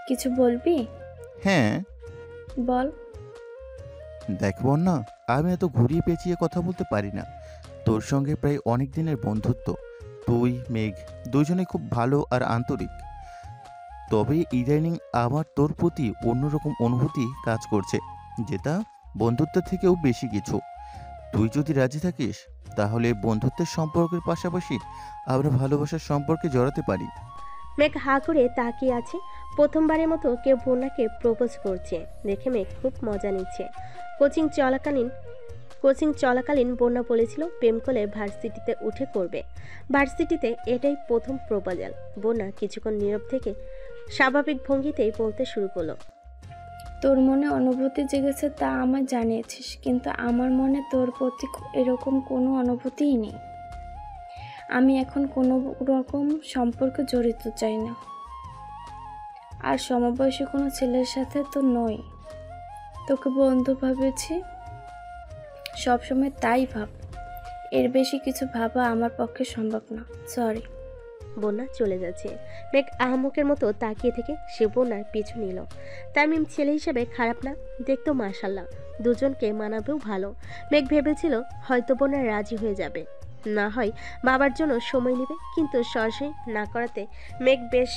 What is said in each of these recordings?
কিছু বলবি? হ্যাঁ। বল। দেখ বন্যা, আমি এত ঘুরিয়ে পেঁচিয়ে কথা বলতে পারি না। তোর সঙ্গে প্রায় অনেক দিনের বন্ধুত্ব। তুই, মেঘ, দুজনেই খুব ভালো আর আন্তরিক। তবে ইদানিং আমার তোর প্রতি অন্যরকম অনুভূতি কাজ করছে, যেটা বন্ধুত্বের থেকেও বেশি কিছু। তুই যদি রাজি থাকিস, তাহলে বন্ধুত্বের সম্পর্কের পাশাপাশি আমরা ভালোবাসার সম্পর্কে জড়াতে পারি। মেঘ হা করে তাকিয়ে আছে। প্রথমবারের মতো কেউ বন্যাকে প্রপোজ করছে দেখে মেঘ খুব মজা নিচ্ছে। কোচিং চলাকালীন কোচিং চলাকালীন বন্যা বলেছিল প্রেম করলে ভার্সিটিতে উঠে করবে। ভার্সিটিতে এটাই প্রথম প্রপোজাল। বন্যা কিছুক্ষণ নীরব থেকে স্বাভাবিক ভঙ্গিতেই বলতে শুরু করলো। তোর মনে অনুভূতি জেগেছে তা আমায় জানিয়েছিস, কিন্তু আমার মনে তোর প্রতি এরকম কোনো অনুভূতিই নেই। আমি এখন কোনো রকম সম্পর্কে জড়িত চাই না, আর সমবয়সী কোনো ছেলের সাথে তো নই। তোকে বন্ধু ভেবেছি, সবসময় তাই ভাব। এর বেশি কিছু ভাবা আমার পক্ষে সম্ভব না। সরি। বন্যা চলে যাচ্ছে। মেঘ আহমকের মতো তাকিয়ে থেকে সে বন্যার পিছু নিল। তামিম ছেলে হিসেবে খারাপ না, দেখতেও মাশাল্লাহ, দুজনকে মানাবেও ভালো। মেঘ ভেবেছিল হয়তো বন্যা রাজি হয়ে যাবে, না হয় বাবার জন্য সময় নেবে, কিন্তু সরাসরি না করাতে মেঘ বেশ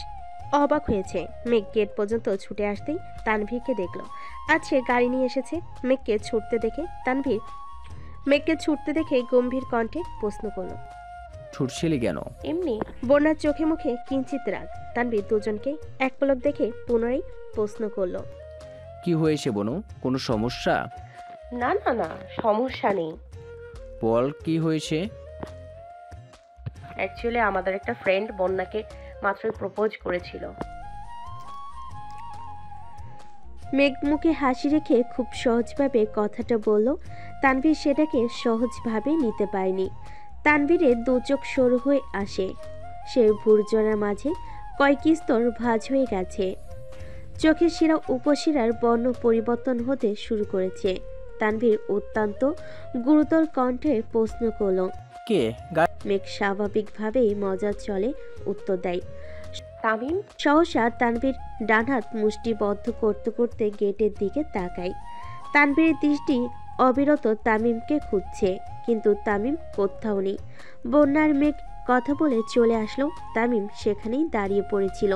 অবাক হয়েছে। মেঘ গেট পর্যন্ত ছুটে আসতেই তানভীরকে দেখলো। আজ সে গাড়ি নিয়ে এসেছে। মেঘকে ছুটতে দেখে গম্ভীর কণ্ঠে প্রশ্ন করলো, ছুটছিলি কেন? এমনি। বন্যার চোখে মুখে কিঞ্চিত রাগ। তানভীর দুজনকে এক পলক দেখে পুনরায় প্রশ্ন করলো, কি হয়েছে বনু, কোনো সমস্যা? না না না, সমস্যা নেই। বল কি হয়েছে। অ্যাকচুয়ালি আমাদের একটা ফ্রেন্ড বন্যাকে মাত্রই প্রপোজ করেছিল। মেঘ মুখে হাসি রেখে খুব সহজভাবে কথাটা বলল। তানভীর সেটাকে সহজভাবে নিতে পারেনি। তানভীরের দু চোখ সরু হয়ে আসে। সে ভুরজনার মাঝে কয়েক স্তর ভাঁজ হয়ে গেছে। চোখের শিরা উপশিরার বর্ণ পরিবর্তন হতে শুরু করেছে। তানভীর অত্যন্ত গুরুতর কণ্ঠে প্রশ্ন করল। কে? মেঘ স্বাভাবিকভাবেই মজার চলে উত্তর দেয়। তামিম। সহসা তানভীর ডান হাত মুষ্টিবদ্ধ করতে করতে গেটের দিকে তাকায়। তানভীরের দৃষ্টি অবিরত তামিমকে খুঁজছে, কিন্তু তামিম কোথাও নেই। বন্যার মেঘ কথা বলে চলে আসলো। তামিম সেখানেই দাঁড়িয়ে পড়েছিল।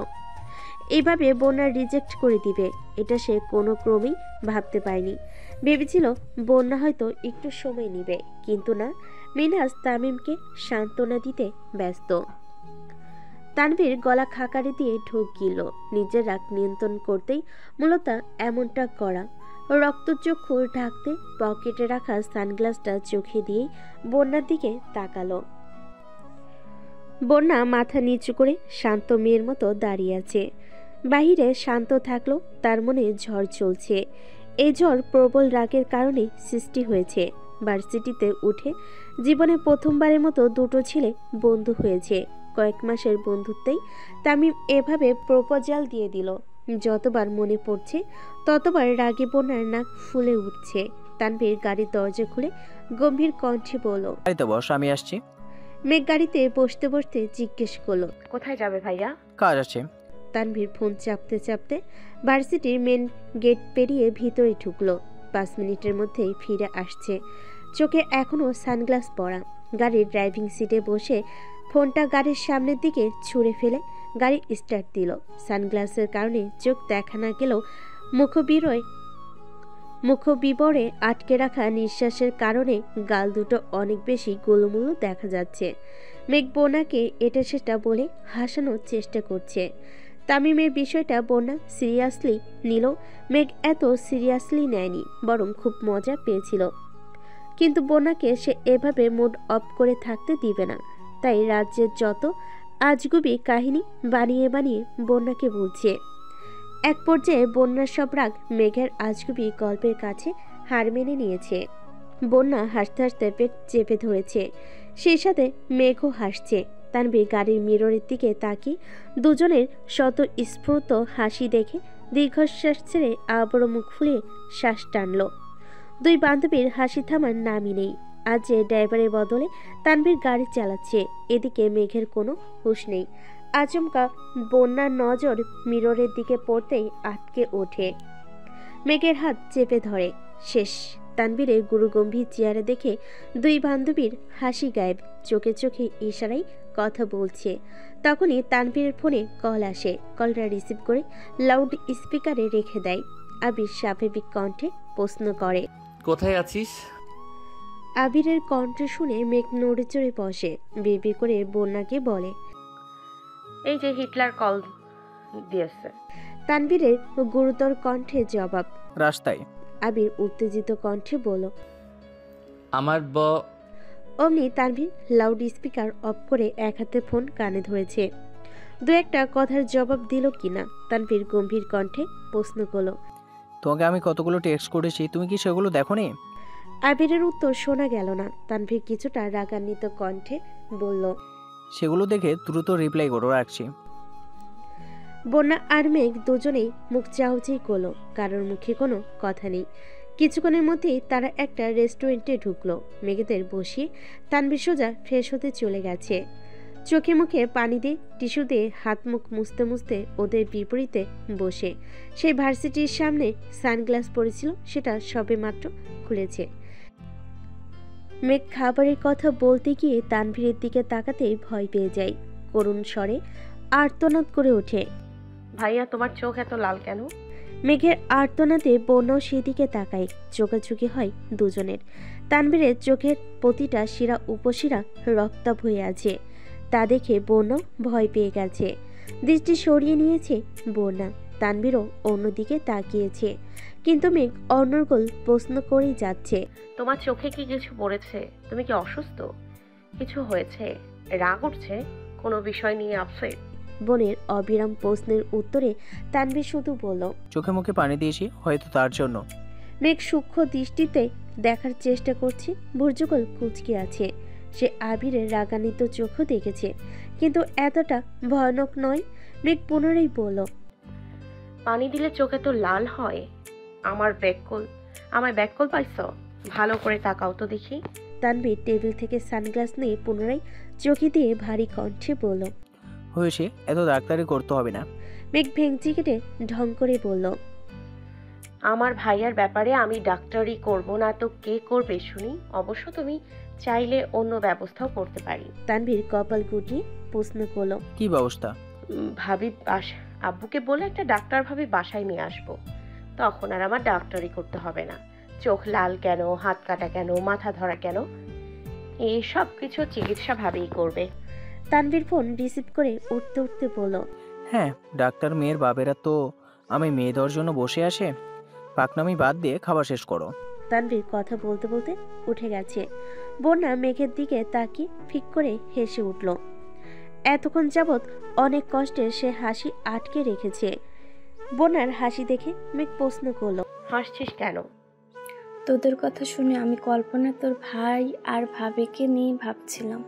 এইভাবে বন্যা রিজেক্ট করে দিবে, এটা সে কোনো ক্রমেই ভাবতে পারেনি। ভেবেছিল বন্যা হয়তো একটু সময় নেবে, কিন্তু না। মিনহাজ তামিমকে সান্ত্বনা দিতে ব্যস্ত। তানভীর গলা খাকারি দিয়ে ঢোক গিলল। নিজের রাগ নিয়ন্ত্রণ করতেই মূলত এমনটা করা। রক্তচক্ষু ঢাকতে পকেটে রাখা সানগ্লাসটা চোখে দিয়েই বন্যার দিকে তাকালো। বন্যা মাথা নিচু করে শান্ত মেয়ের মতো দাঁড়িয়ে আছে। বাহিরে শান্ত থাকলো, তার মনে ঝড় চলছে। এই ঝড় প্রবল রাগের কারণে সৃষ্টি হয়েছে। ভার্সিটিতে উঠে জীবনে প্রথমবারের মতো দুটো ছেলে বন্ধু হয়েছে। কয়েক মাসের বন্ধুত্বেই তামিম এভাবে প্রপোজাল দিয়ে দিল। যতবার মনে পড়ছে ততবার রাগে বন্যার নাক ফুলে উঠছে। তানভীর গাড়ির দরজা খুলে গম্ভীর কণ্ঠে বলল, গাড়িতে বস, আমি আসছি। মেঘ গাড়িতে বসতে বসতে জিজ্ঞেস করলো, কোথায় যাবে ভাইয়া? কাজ আছে। তানভীর ফোন চাপতে চাপতে ভার্সিটির মেন গেট পেরিয়ে ভিতরে ঢুকলো। 5 মিনিটের মধ্যেই ফিরে আসছে। চোখে এখনো সানগ্লাস পরা। গাড়ির ড্রাইভিং সিটে বসে ফোনটা গাড়ির সামনের দিকে ছুঁড়ে ফেলে গাড়ি স্টার্ট দিল। সানগ্লাসের কারণে চোখ দেখা না গেলেও মুখবিবরে আটকে রাখা নিঃশ্বাসের কারণে গাল দুটো অনেক বেশি গোলুমুলু দেখা যাচ্ছে। মেঘ বন্যাকে এটা সেটা বলে হাসানোর চেষ্টা করছে। তামিমের বিষয়টা বন্যা সিরিয়াসলি নিল। মেঘ এত সিরিয়াসলি নেয়নি, বরং খুব মজা পেয়েছিল। কিন্তু বন্যাকে সে এভাবে মুড অফ করে থাকতে দিবে না। তাই রাজ্যের যত আজগুবি কাহিনী বানিয়ে বানিয়ে বন্যাকে বলছে। এক পর্যায়ে বন্যার সব রাগ মেঘের আজগুবি গল্পের কাছে হার মেনে নিয়েছে। বন্যা হাসতে হাসতে পেট চেপে ধরেছে, সেই সাথে মেঘও হাসছে। তানভীর গাড়ির মিররের দিকে তাকিয়ে দুজনের শত স্ফূর্ত হাসি দেখে দীর্ঘশ্বাস ছেড়ে আবারও মুখ ফুলিয়ে শ্বাস টানল। দুই বান্ধবীর হাসি থামার নামই নেই। আজ যে ড্রাইভারের বদলে তানভীর গাড়ি চালাচ্ছে, এদিকে মেঘের কোনো হুঁশ নেই। আচমকা বন্যার নজর মিররের দিকে পড়তেই আটকে ওঠে। মেঘের হাত চেপে ধরে। শেষ। তানবীরের গুরুগম্ভীর চেয়ারে দেখে দুই বান্ধবীর হাসি গায়েব, চোখে চোখে ইশারায় কথা বলছে। তখনই তানবীরের ফোনে কল আসে। কলটা রিসিভ করে লাউড স্পিকারে রেখে দেয়। আবির স্বাভাবিক কণ্ঠে প্রশ্ন করে, কোথায় আছিস? আবিরের কণ্ঠ শুনে মেঘ নড়ে চড়ে বসে, বিড়বিড় করে বন্যাকে বলে, এই যে হিটলার কল দিয়েছে। তানবীরের গুরুতর কণ্ঠে জবাব। রাস্তায়। আবির উত্তেজিত কণ্ঠে বলল। আমার অমনি তানভীর লাউড স্পিকার অফ করে এক হাতে ফোন কানে ধরেছে। দু একটা কথার জবাব দিল কিনা তানভীর গম্ভীর কণ্ঠে প্রশ্ন করল। তোমাকে আমি কতগুলো টেক্সট করেছি, তুমি কি সেগুলো দেখোনি? আবিরের উত্তর শোনা গেল না। তানভীর কিছুটা রাগান্বিত কণ্ঠে বলল, সেগুলো দেখে দ্রুত রিপ্লাই করো, রাখছি। বন্যা আর মেঘ দুজনেই মুখ চাউচিই করলো, কারোর মুখে কোনো কথা নেই। কিছুক্ষণের মধ্যেই তারা একটা রেস্টুরেন্টে ঢুকলো। মেঘেদের বসিয়ে তানভীর সোজা ফ্রেশ হতে চলে গেছে। চোখে মুখে পানি দিয়ে টিস্যু দিয়ে হাত মুখ মুছতে মুছতে ওদের বিপরীতে বসে। সেই ভার্সিটির সামনে সানগ্লাস পরেছিল, সেটা সবে মাত্র খুলেছে। মেঘ খাবারের কথা বলতে গিয়ে তানভীরের দিকে তাকাতেই ভয় পেয়ে যায়। করুণ স্বরে আর্তনাদ করে ওঠে, ভাইয়া তোমার চোখ এত লাল কেন? মেঘের আর্তনাদে বন্যাও সেদিকে তাকায়। চোখাচোখি হয় দুজনের। তানভীরের চোখের প্রতিটা শিরা উপশিরা রক্তাভ হয়ে আছে। তা দেখে বন্যাও ভয় পেয়ে গেছে। দৃষ্টি সরিয়ে নিয়েছে বন্যা। তানভীরও অন্যদিকে তাকিয়েছে, কিন্তু মেঘ অনর্গল প্রশ্ন করেই যাচ্ছে। তোমার চোখে কি কিছু পড়েছে? তুমি কি অসুস্থ? কিছু হয়েছে? রাগ উঠছে? কোনো বিষয় নিয়ে আপসেট? বোনের অবিরাম প্রশ্নের উত্তরে তানভীর শুধু বলল, চোখে মুখে পানি দিয়েছি, হয়তো তার জন্য। মেঘ সূক্ষ্ম দৃষ্টিতে দেখার চেষ্টা করছে। ভুর্যকল কুচকে আছে। সে আবিরের রাগান্বিত চোখও দেখেছে, কিন্তু এতটা ভয়ানক নয়। মেঘ পুনরায় বলল, পানি দিলে চোখে তো লাল হয়। আমায় ব্যাককল পাইছ? ভালো করে তাকাও তো দেখি। তানভীর টেবিল থেকে সানগ্লাস নিয়ে পুনরায় চোখে দিয়ে ভারী কণ্ঠে বলল, হয়েছে, এত ডাক্তারি করতে হবে না। মেঘ ভেঙচি কেটে ঢং করে বলল, আমার ভাইয়ার ব্যাপারে আমি ডাক্তারি করব না তো কে করবে শুনি? অবশ্য তুমি চাইলে অন্য ব্যবস্থাও করতে পারি। তানভীর কপাল গুটিয়ে প্রশ্ন করল, কি ব্যবস্থা? ভাবি আব্বুকে বলে একটা ডাক্তার ভাবি বাসায় নিয়ে আসবো। তখন আর আমার ডাক্তারি করতে হবে না। চোখ লাল কেন, হাত কাটা কেন, মাথা ধরা কেন, এই সব কিছু চিকিৎসা ভাবেই করবে। তানভীর ফোন রিসিভ করে উঠতে উঠতে বলল, হ্যাঁ, ডাক্তার মেয়ের বাবেরা তো আমি মেয়ে দেওয়ার জন্য বসে আসে। পাকনামি বাদ দিয়ে খাবার শেষ করো। তানভীর কথা বলতে বলতে উঠে গেছে। বন্যা মেঘের দিকে তাকিয়ে ফিক করে হেসে উঠল। এতক্ষণ যাবৎ অনেক কষ্টে সে হাসি আটকে রেখেছে। বন্যার হাসি দেখে মেঘ প্রশ্ন করল, হাসছিস কেন? তোদের কথা শুনে আমি কল্পনা তোর ভাই আর ভাবিকে নিয়ে ভাবছিলাম।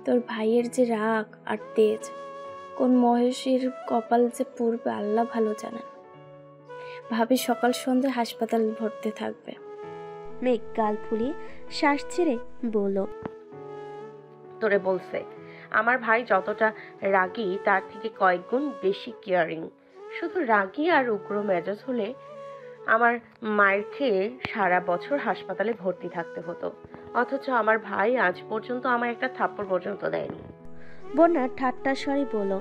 তোর ভাইয়ের যে রাগ আর তেজ, কোন মহেশের কপাল যে পূর্বে আল্লাহ ভালো জানেন। ভাবি সকাল সন্ধ্যে হাসপাতালে ভর্তি থাকবে। মেঘ গাল ফুলিয়ে শ্বাস ছেড়ে বলল, তোরে বলছে আমার ভাই যতটা রাগী তার থেকে কয়েক গুণ বেশি কেয়ারিং। শুধু রাগী আর উগ্র মেজাজ হলে আমার মায়ের খেয়ে সারা বছর হাসপাতালে ভর্তি থাকতে হতো, অথচ আমার ভাই আজ পর্যন্ত আমার একটা থাপ্পড় পর্যন্ত দেয়নি। বন্যা ঠাট্টা স্বরে বলল,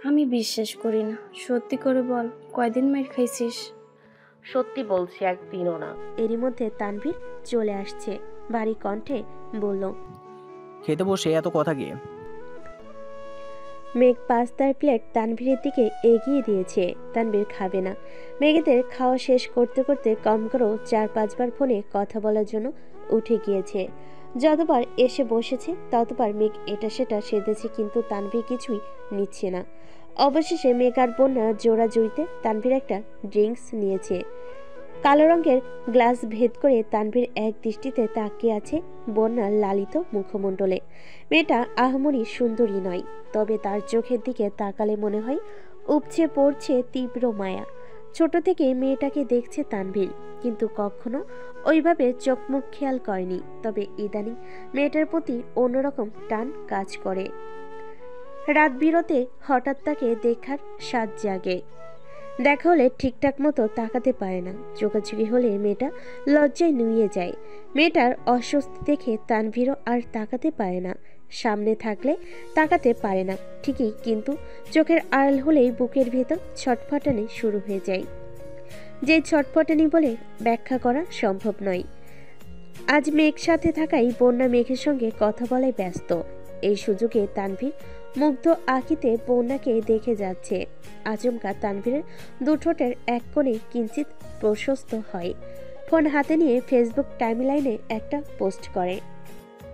আমি বিশ্বাস করি না, সত্যি করে বল, কয়দিন মার খাইছিস? সত্যি বলছি, একদিনও না। এরই মধ্যে তানভীর চলে আসছে। ভারী কণ্ঠে বলল, খেতে বসে এত কথা গিয়ে। মেঘ পাস্তার প্লেট তানভীরের দিকে এগিয়ে দিয়েছে। তানভীর খাবে না। মেঘেদের খাওয়া শেষ করতে করতে কম করেও 4-5 বার ফোনে কথা বলার জন্য উঠে গিয়েছে। যতবার এসে বসেছে ততবার মেঘ এটা সেটা সেধেছে, কিন্তু তানভীর কিছুই নিচ্ছে না। অবশেষে মেঘ আর বন্যা জোড়াজুড়িতে তানভীর একটা ড্রিঙ্কস নিয়েছে। কালো রঙের গ্লাস ভেদ করে তানভীর এক দৃষ্টিতে তাকিয়ে আছে বন্যার লালিত মুখমণ্ডলে। মেয়েটা আহামরি সুন্দরী নয়, তবে তার চোখের দিকে তাকালে মনে হয় উপচে পড়ছে তীব্র মায়া। ছোট থেকে মেয়েটাকে দেখছে তানভীর, কিন্তু কখনো ওইভাবে চোখ মুখ খেয়াল করেনি। তবে ইদানিং মেয়েটার প্রতি অন্যরকম টান কাজ করে। রাত বিরতে হঠাৎ তাকে দেখার স্বাদ জাগে। দেখা হলে ঠিকঠাক মতো তাকাতে পারে না, চোখাচোখি হলে মেয়েটা লজ্জায় নুয়ে যায়। মেয়েটার অস্বস্তি দেখে তানভীরও আর তাকাতে পারে না, সামনে থাকলে তাকাতে পারে না ঠিকই, কিন্তু চোখের আড়াল হলেই বুকের ভেতর ছটফটানি শুরু হয়ে যায়, যে ছটফটানি বলে ব্যাখ্যা করা সম্ভব নয়। আজ মেঘ সাথে থাকাই বন্যা মেঘের সঙ্গে কথা বলায় ব্যস্ত। এই সুযোগে তানভীর মুগ্ধ আঁকিতে বন্যাকে দেখে যাচ্ছে। আচমকা তানভীরের দুঠোঁটের এক কোণে কিঞ্চিত প্রশস্ত হয়। ফোন হাতে নিয়ে ফেসবুক টাইমলাইনে একটা পোস্ট করে।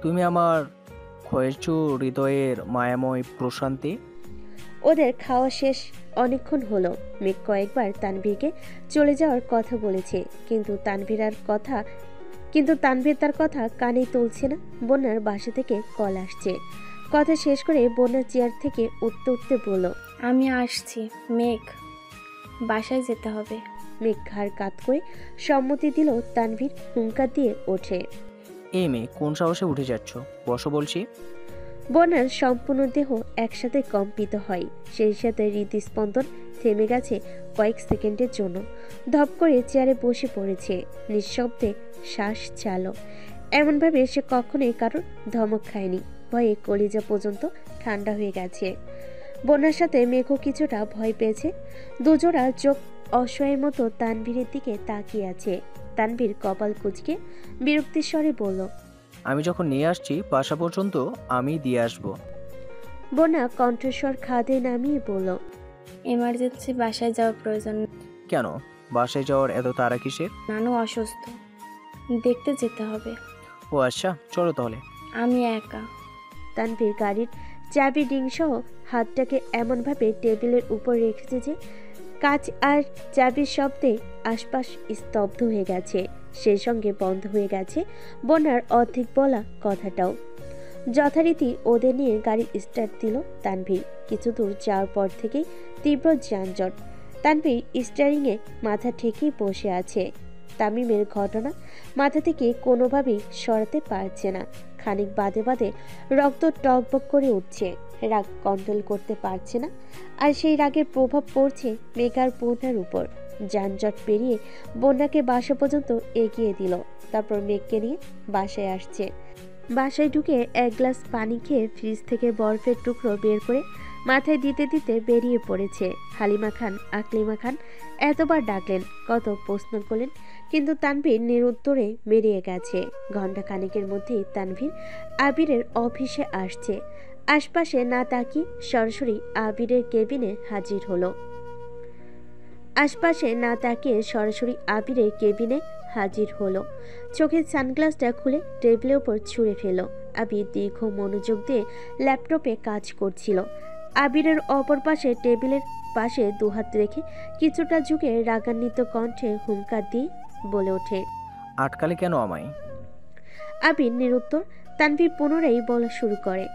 তুমি আমার ক্ষয়েছু হৃদয়ের মায়াময় প্রশান্তি। ওদের খাওয়া শেষ অনেকক্ষণ হলো। মেঘ কয়েকবার তানভীরকে চলে যাওয়ার কথা বলেছে, কিন্তু তানভীর তার কথা কানেই তুলছে না। বন্যার বাসা থেকে কল আসছে। কথা শেষ করে বন্যার চেয়ার থেকে উঠতে উঠতে বলল, আমি আসছি মেঘ, বাসায় যেতে হবে। মেঘ ঘাড় কাত করে সম্মতি দিল। তানভীর হুঙ্কার দিয়ে ওঠে। এই মেয়ে, কোন সাহসে উঠে যাচ্ছ? বসো বলছি। বন্যার সম্পূর্ণ দেহ একসাথে কম্পিত হয়, সেই সাথে হৃদস্পন্দন থেমে গেছে কয়েক সেকেন্ডের জন্য। ধপ করে চেয়ারে বসে পড়েছে, নিঃশব্দে শ্বাস চালো। এমনভাবে সে কখনোই কারোর ধমক খায়নি। ভয়ে কলিজা পর্যন্ত ঠান্ডা হয়ে গেছে। বন্যার সাথে মেঘও কিছুটা ভয় পেয়েছে। দুজোড়া চোখ অসহায়ের মতো তানভীরের দিকে তাকিয়ে আছে। তানভীর কপাল কুঁচকে বিরক্তির স্বরে বলল, আমি যখন নিয়ে আসছি বাসা পর্যন্ত আমি দিয়ে আসবো। বন্যা কণ্ঠস্বর খাদে নামিয়ে বলল, এমার্জেন্সি বাসায় যাওয়ার প্রয়োজন। কেন? বাসায় যাওয়ার এত তাড়া কিসের? নানু অসুস্থ, দেখতে যেতে হবে। ও আচ্ছা, চলো তাহলে। আমি একা। তানভীর গাড়ির চাবি রিংসহ হাতটাকে এমনভাবে টেবিলের উপর রেখেছে যে কাঁচ আর চাবির শব্দে আশপাশ স্তব্ধ হয়ে গেছে। সেই সঙ্গে বন্ধ হয়ে গেছে বন্যার অর্ধেক বলা কথাটাও। যথারীতি ওদের নিয়ে গাড়ি স্টার্ট দিল তানভীর। কিছু দূর যাওয়ার পর থেকেই তীব্র যানজট। তানভীর স্টিয়ারিংয়ে মাথা ঠেকিয়ে বসে আছে। তামিমের ঘটনা মাথা থেকে কোনোভাবেই সরাতে পারছে না। খানিক বাদে বাদে রক্ত টকবক করে উঠছে, রাগ কন্ট্রোল করতে পারছে না। আর সেই রাগের প্রভাব পড়ছে মেঘার বন্যার উপর। যানজট পেরিয়ে বন্যাকে বাসা পর্যন্ত এগিয়ে দিল, তারপর মেঘকে নিয়ে বাসায় আসছে। বাসায় ঢুকে এক গ্লাস পানি খেয়ে ফ্রিজ থেকে বরফের টুকরো বের করে মাথায় দিতে দিতে বেরিয়ে পড়েছে। হালিমা খান, আকলিমা খান এতবার ডাকলেন, কত প্রশ্ন করলেন, কিন্তু তানভীর নিরুত্তরে বেরিয়ে গেছে। ঘণ্টা খানেকের মধ্যেই তানভীর আবিরের অফিসে আসছে। আশপাশে না তাকিয়ে সরাসরি আবিরের কেবিনে হাজির হলো। চোখের সানগ্লাসটা খুলে টেবিলের উপর ছুঁড়ে ফেলো। আবির দীর্ঘ মনোযোগ দিয়ে ল্যাপটপে কাজ করছিল। আবিরের অপর পাশে টেবিলের পাশে দুহাত রেখে কিছুটা ঝুঁকে রাগান্বিত কণ্ঠে হুঙ্কার দিয়ে বলে ওঠে, আটকালে কেন আমায়? আবির নিরুত্তর। তানভীর পুনরায় বলা শুরু করে,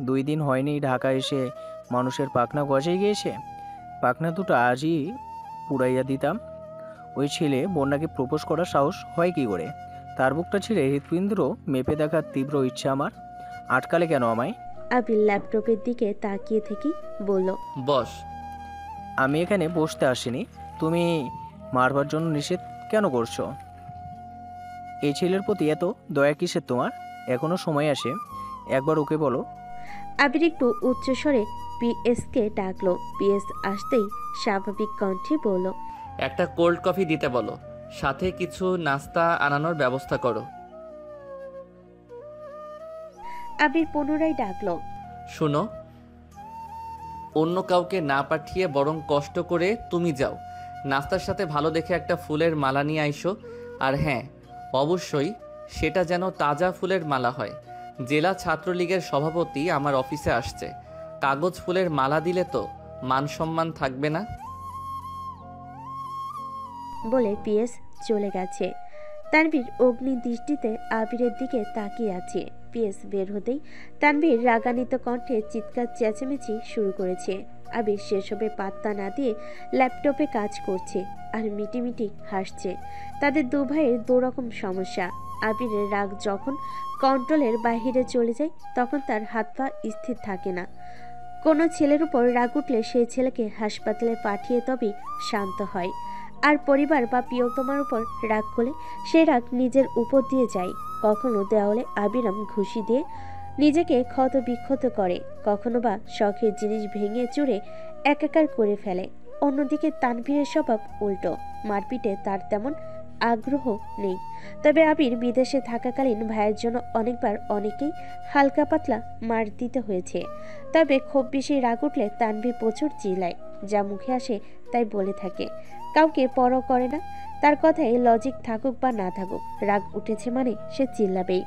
2 দিন হয়নি ঢাকা এসে মানুষের পাখনা গজাই গিয়েছে। পাখনা দুটো আজই পুড়াইয়া দিতাম। ওই ছেলে বন্যাকে প্রপোজ করার সাহস হয় কি করে? তার বুকটা ছিঁড়ে হৃৎপিণ্ড মেপে দেখার তীব্র ইচ্ছা আমার। আটকালে কেন আমায়? আবির ল্যাপটপের দিকে তাকিয়ে থেকেই বলল, বস। আমি এখানে বসতে আসিনি। তুমি মারবার জন্য নিষেধ কেন করছো? এই ছেলের প্রতি এত দয়া কিসের তোমার? এখনো সময় আসে, একবার ওকে বলো। আবির একটু উচ্চস্বরে পিএসকে ডাকলো। পিএস আসতেই স্বাভাবিক কণ্ঠে বলল, একটা কোল্ড কফি দিতে বলো, সাথে কিছু নাস্তা আনানোর ব্যবস্থা করো। আবির পুনরায় ডাকলো, শোনো, অন্য কাউকে না পাঠিয়ে বরং কষ্ট করে তুমি যাও। নাস্তার সাথে ভালো দেখে একটা ফুলের মালা নিয়ে আইসো। আর হ্যাঁ, অবশ্যই সেটা যেন তাজা ফুলের মালা হয়। জেলা ছাত্রলীগের সভাপতি আমার অফিসে আসছে। কাগজ ফুলের মালা দিলে তো মান সম্মান থাকবে না। বলে পিএস চলে গেছে। তানভীর অগ্নি দৃষ্টিতে আবিরের দিকে তাকিয়ে আছে। পিএস বের হতেই তানভীর রাগান্বিত কণ্ঠে চিৎকার চেঁচামেচি শুরু করেছে। আবির সেসবে পাত্তা না দিয়ে ল্যাপটপে কাজ করছে আর মিটিমিটি হাসছে। তাদের দু ভাইয়ের দুরকম সমস্যা। আবিরের রাগ যখন কন্ট্রোলের বাহিরে চলে যায় তখন তার হাত পা স্থির থাকে না। কোনো ছেলের উপর রাগ উঠলে সেই ছেলেকে হাসপাতালে পাঠিয়ে তবেই শান্ত হয়। আর পরিবার বা প্রিয়তমার উপর রাগ করলে সেই রাগ নিজের উপর দিয়ে যায়। কখনো দেওয়ালে আবিরাম ঘুষি দিয়ে নিজেকে ক্ষত বিক্ষত করে, কখনো বা শখের জিনিস ভেঙে চুরে একাকার করে ফেলে। অন্যদিকে তানভীরের স্বভাব উল্টো, মারপিটে তার তেমন আগ্রহ নেই। তবে আবির বিদেশে থাকাকালীন ভাইয়ের জন্য অনেকবার অনেকেই হালকা পাতলা মার দিতে হয়েছে। তবে খুব বেশি রাগ উঠলে তানভীর প্রচুর চিল্লায়, যা মুখে আসে তাই বলে থাকে, কাউকে পরও করে না। তার কথায় লজিক থাকুক বা না থাকুক, রাগ উঠেছে মানে সে চিল্লাবেই।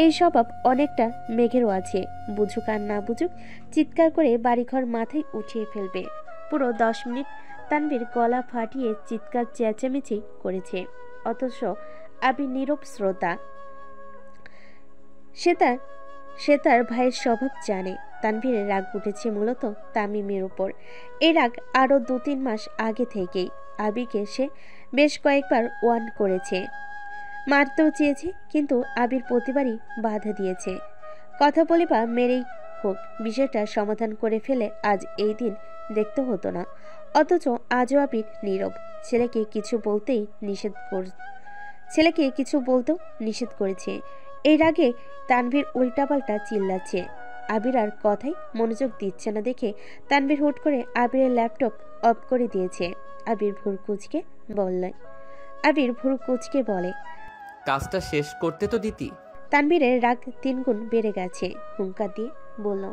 এই স্বভাব অনেকটা মেঘেরও আছে, বুঝুক আর না বুঝুক চিৎকার করে বাড়িঘর মাথায় উঠিয়ে ফেলবে। পুরো 10 মিনিট তানভীর গলা ফাটিয়ে চিৎকার চেঁচামেচি করেছে, অথচ আবির নীরব শ্রোতা। সে তার ভাইয়ের স্বভাব জানে। তানভীরের রাগ উঠেছে মূলত তামিমের উপর। এই রাগ আরও 2-3 মাস আগে থেকেই। আবিরকে সে বেশ কয়েকবার ওয়ার্ন করেছে, মারতেও চেয়েছে, কিন্তু আবির প্রতিবারই বাধা দিয়েছে। কথা বলে বা মেরেই হোক বিষয়টা সমাধান করে ফেলে আজ এই দিন দেখতে হতো না। অথচ আজও আবির নীরব। ছেলেকে কিছু বলতেও নিষেধ করেছে। এর আগে তানভীর উল্টাপাল্টা চিল্লাচ্ছে, আবির আর কথায় মনোযোগ দিচ্ছে না দেখে তানভীর হুট করে আবিরের ল্যাপটপ অফ করে দিয়েছে। আবির ভুরু কুঁচকে বলে, কাজটা শেষ করতে তো দিতি। তানভীরের রাগ 3 গুণ বেড়ে গেছে। হুঙ্কার দিয়ে বলল,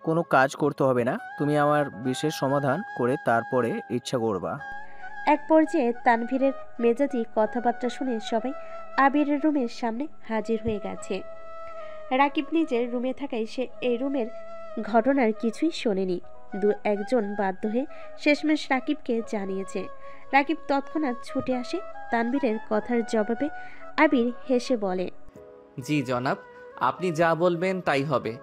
কোনো কাজ করতে হবে না, তুমি আমার বিশেষ সমাধান করে তারপরে ইচ্ছা করবা। এক পর্যায়ে তানভীরের মেজাজি কথাবার্তা শুনে সবাই আবিরের রুমের সামনে হাজির হয়ে গেছে। রাকিব নিজের রুমে থাকায় সে এই রুমের ঘটনার কিছুই শোনেনি। 2-1 জন বাধ্য হয়ে শেষমেশ রাকিবকে জানিয়েছে। রাকিব তৎক্ষণাৎ ছুটে আসে তানভীরের কথার জবাবে। আবির হেসে বলে, জি জনাব, আপনি যা বলবেন তাই হবে।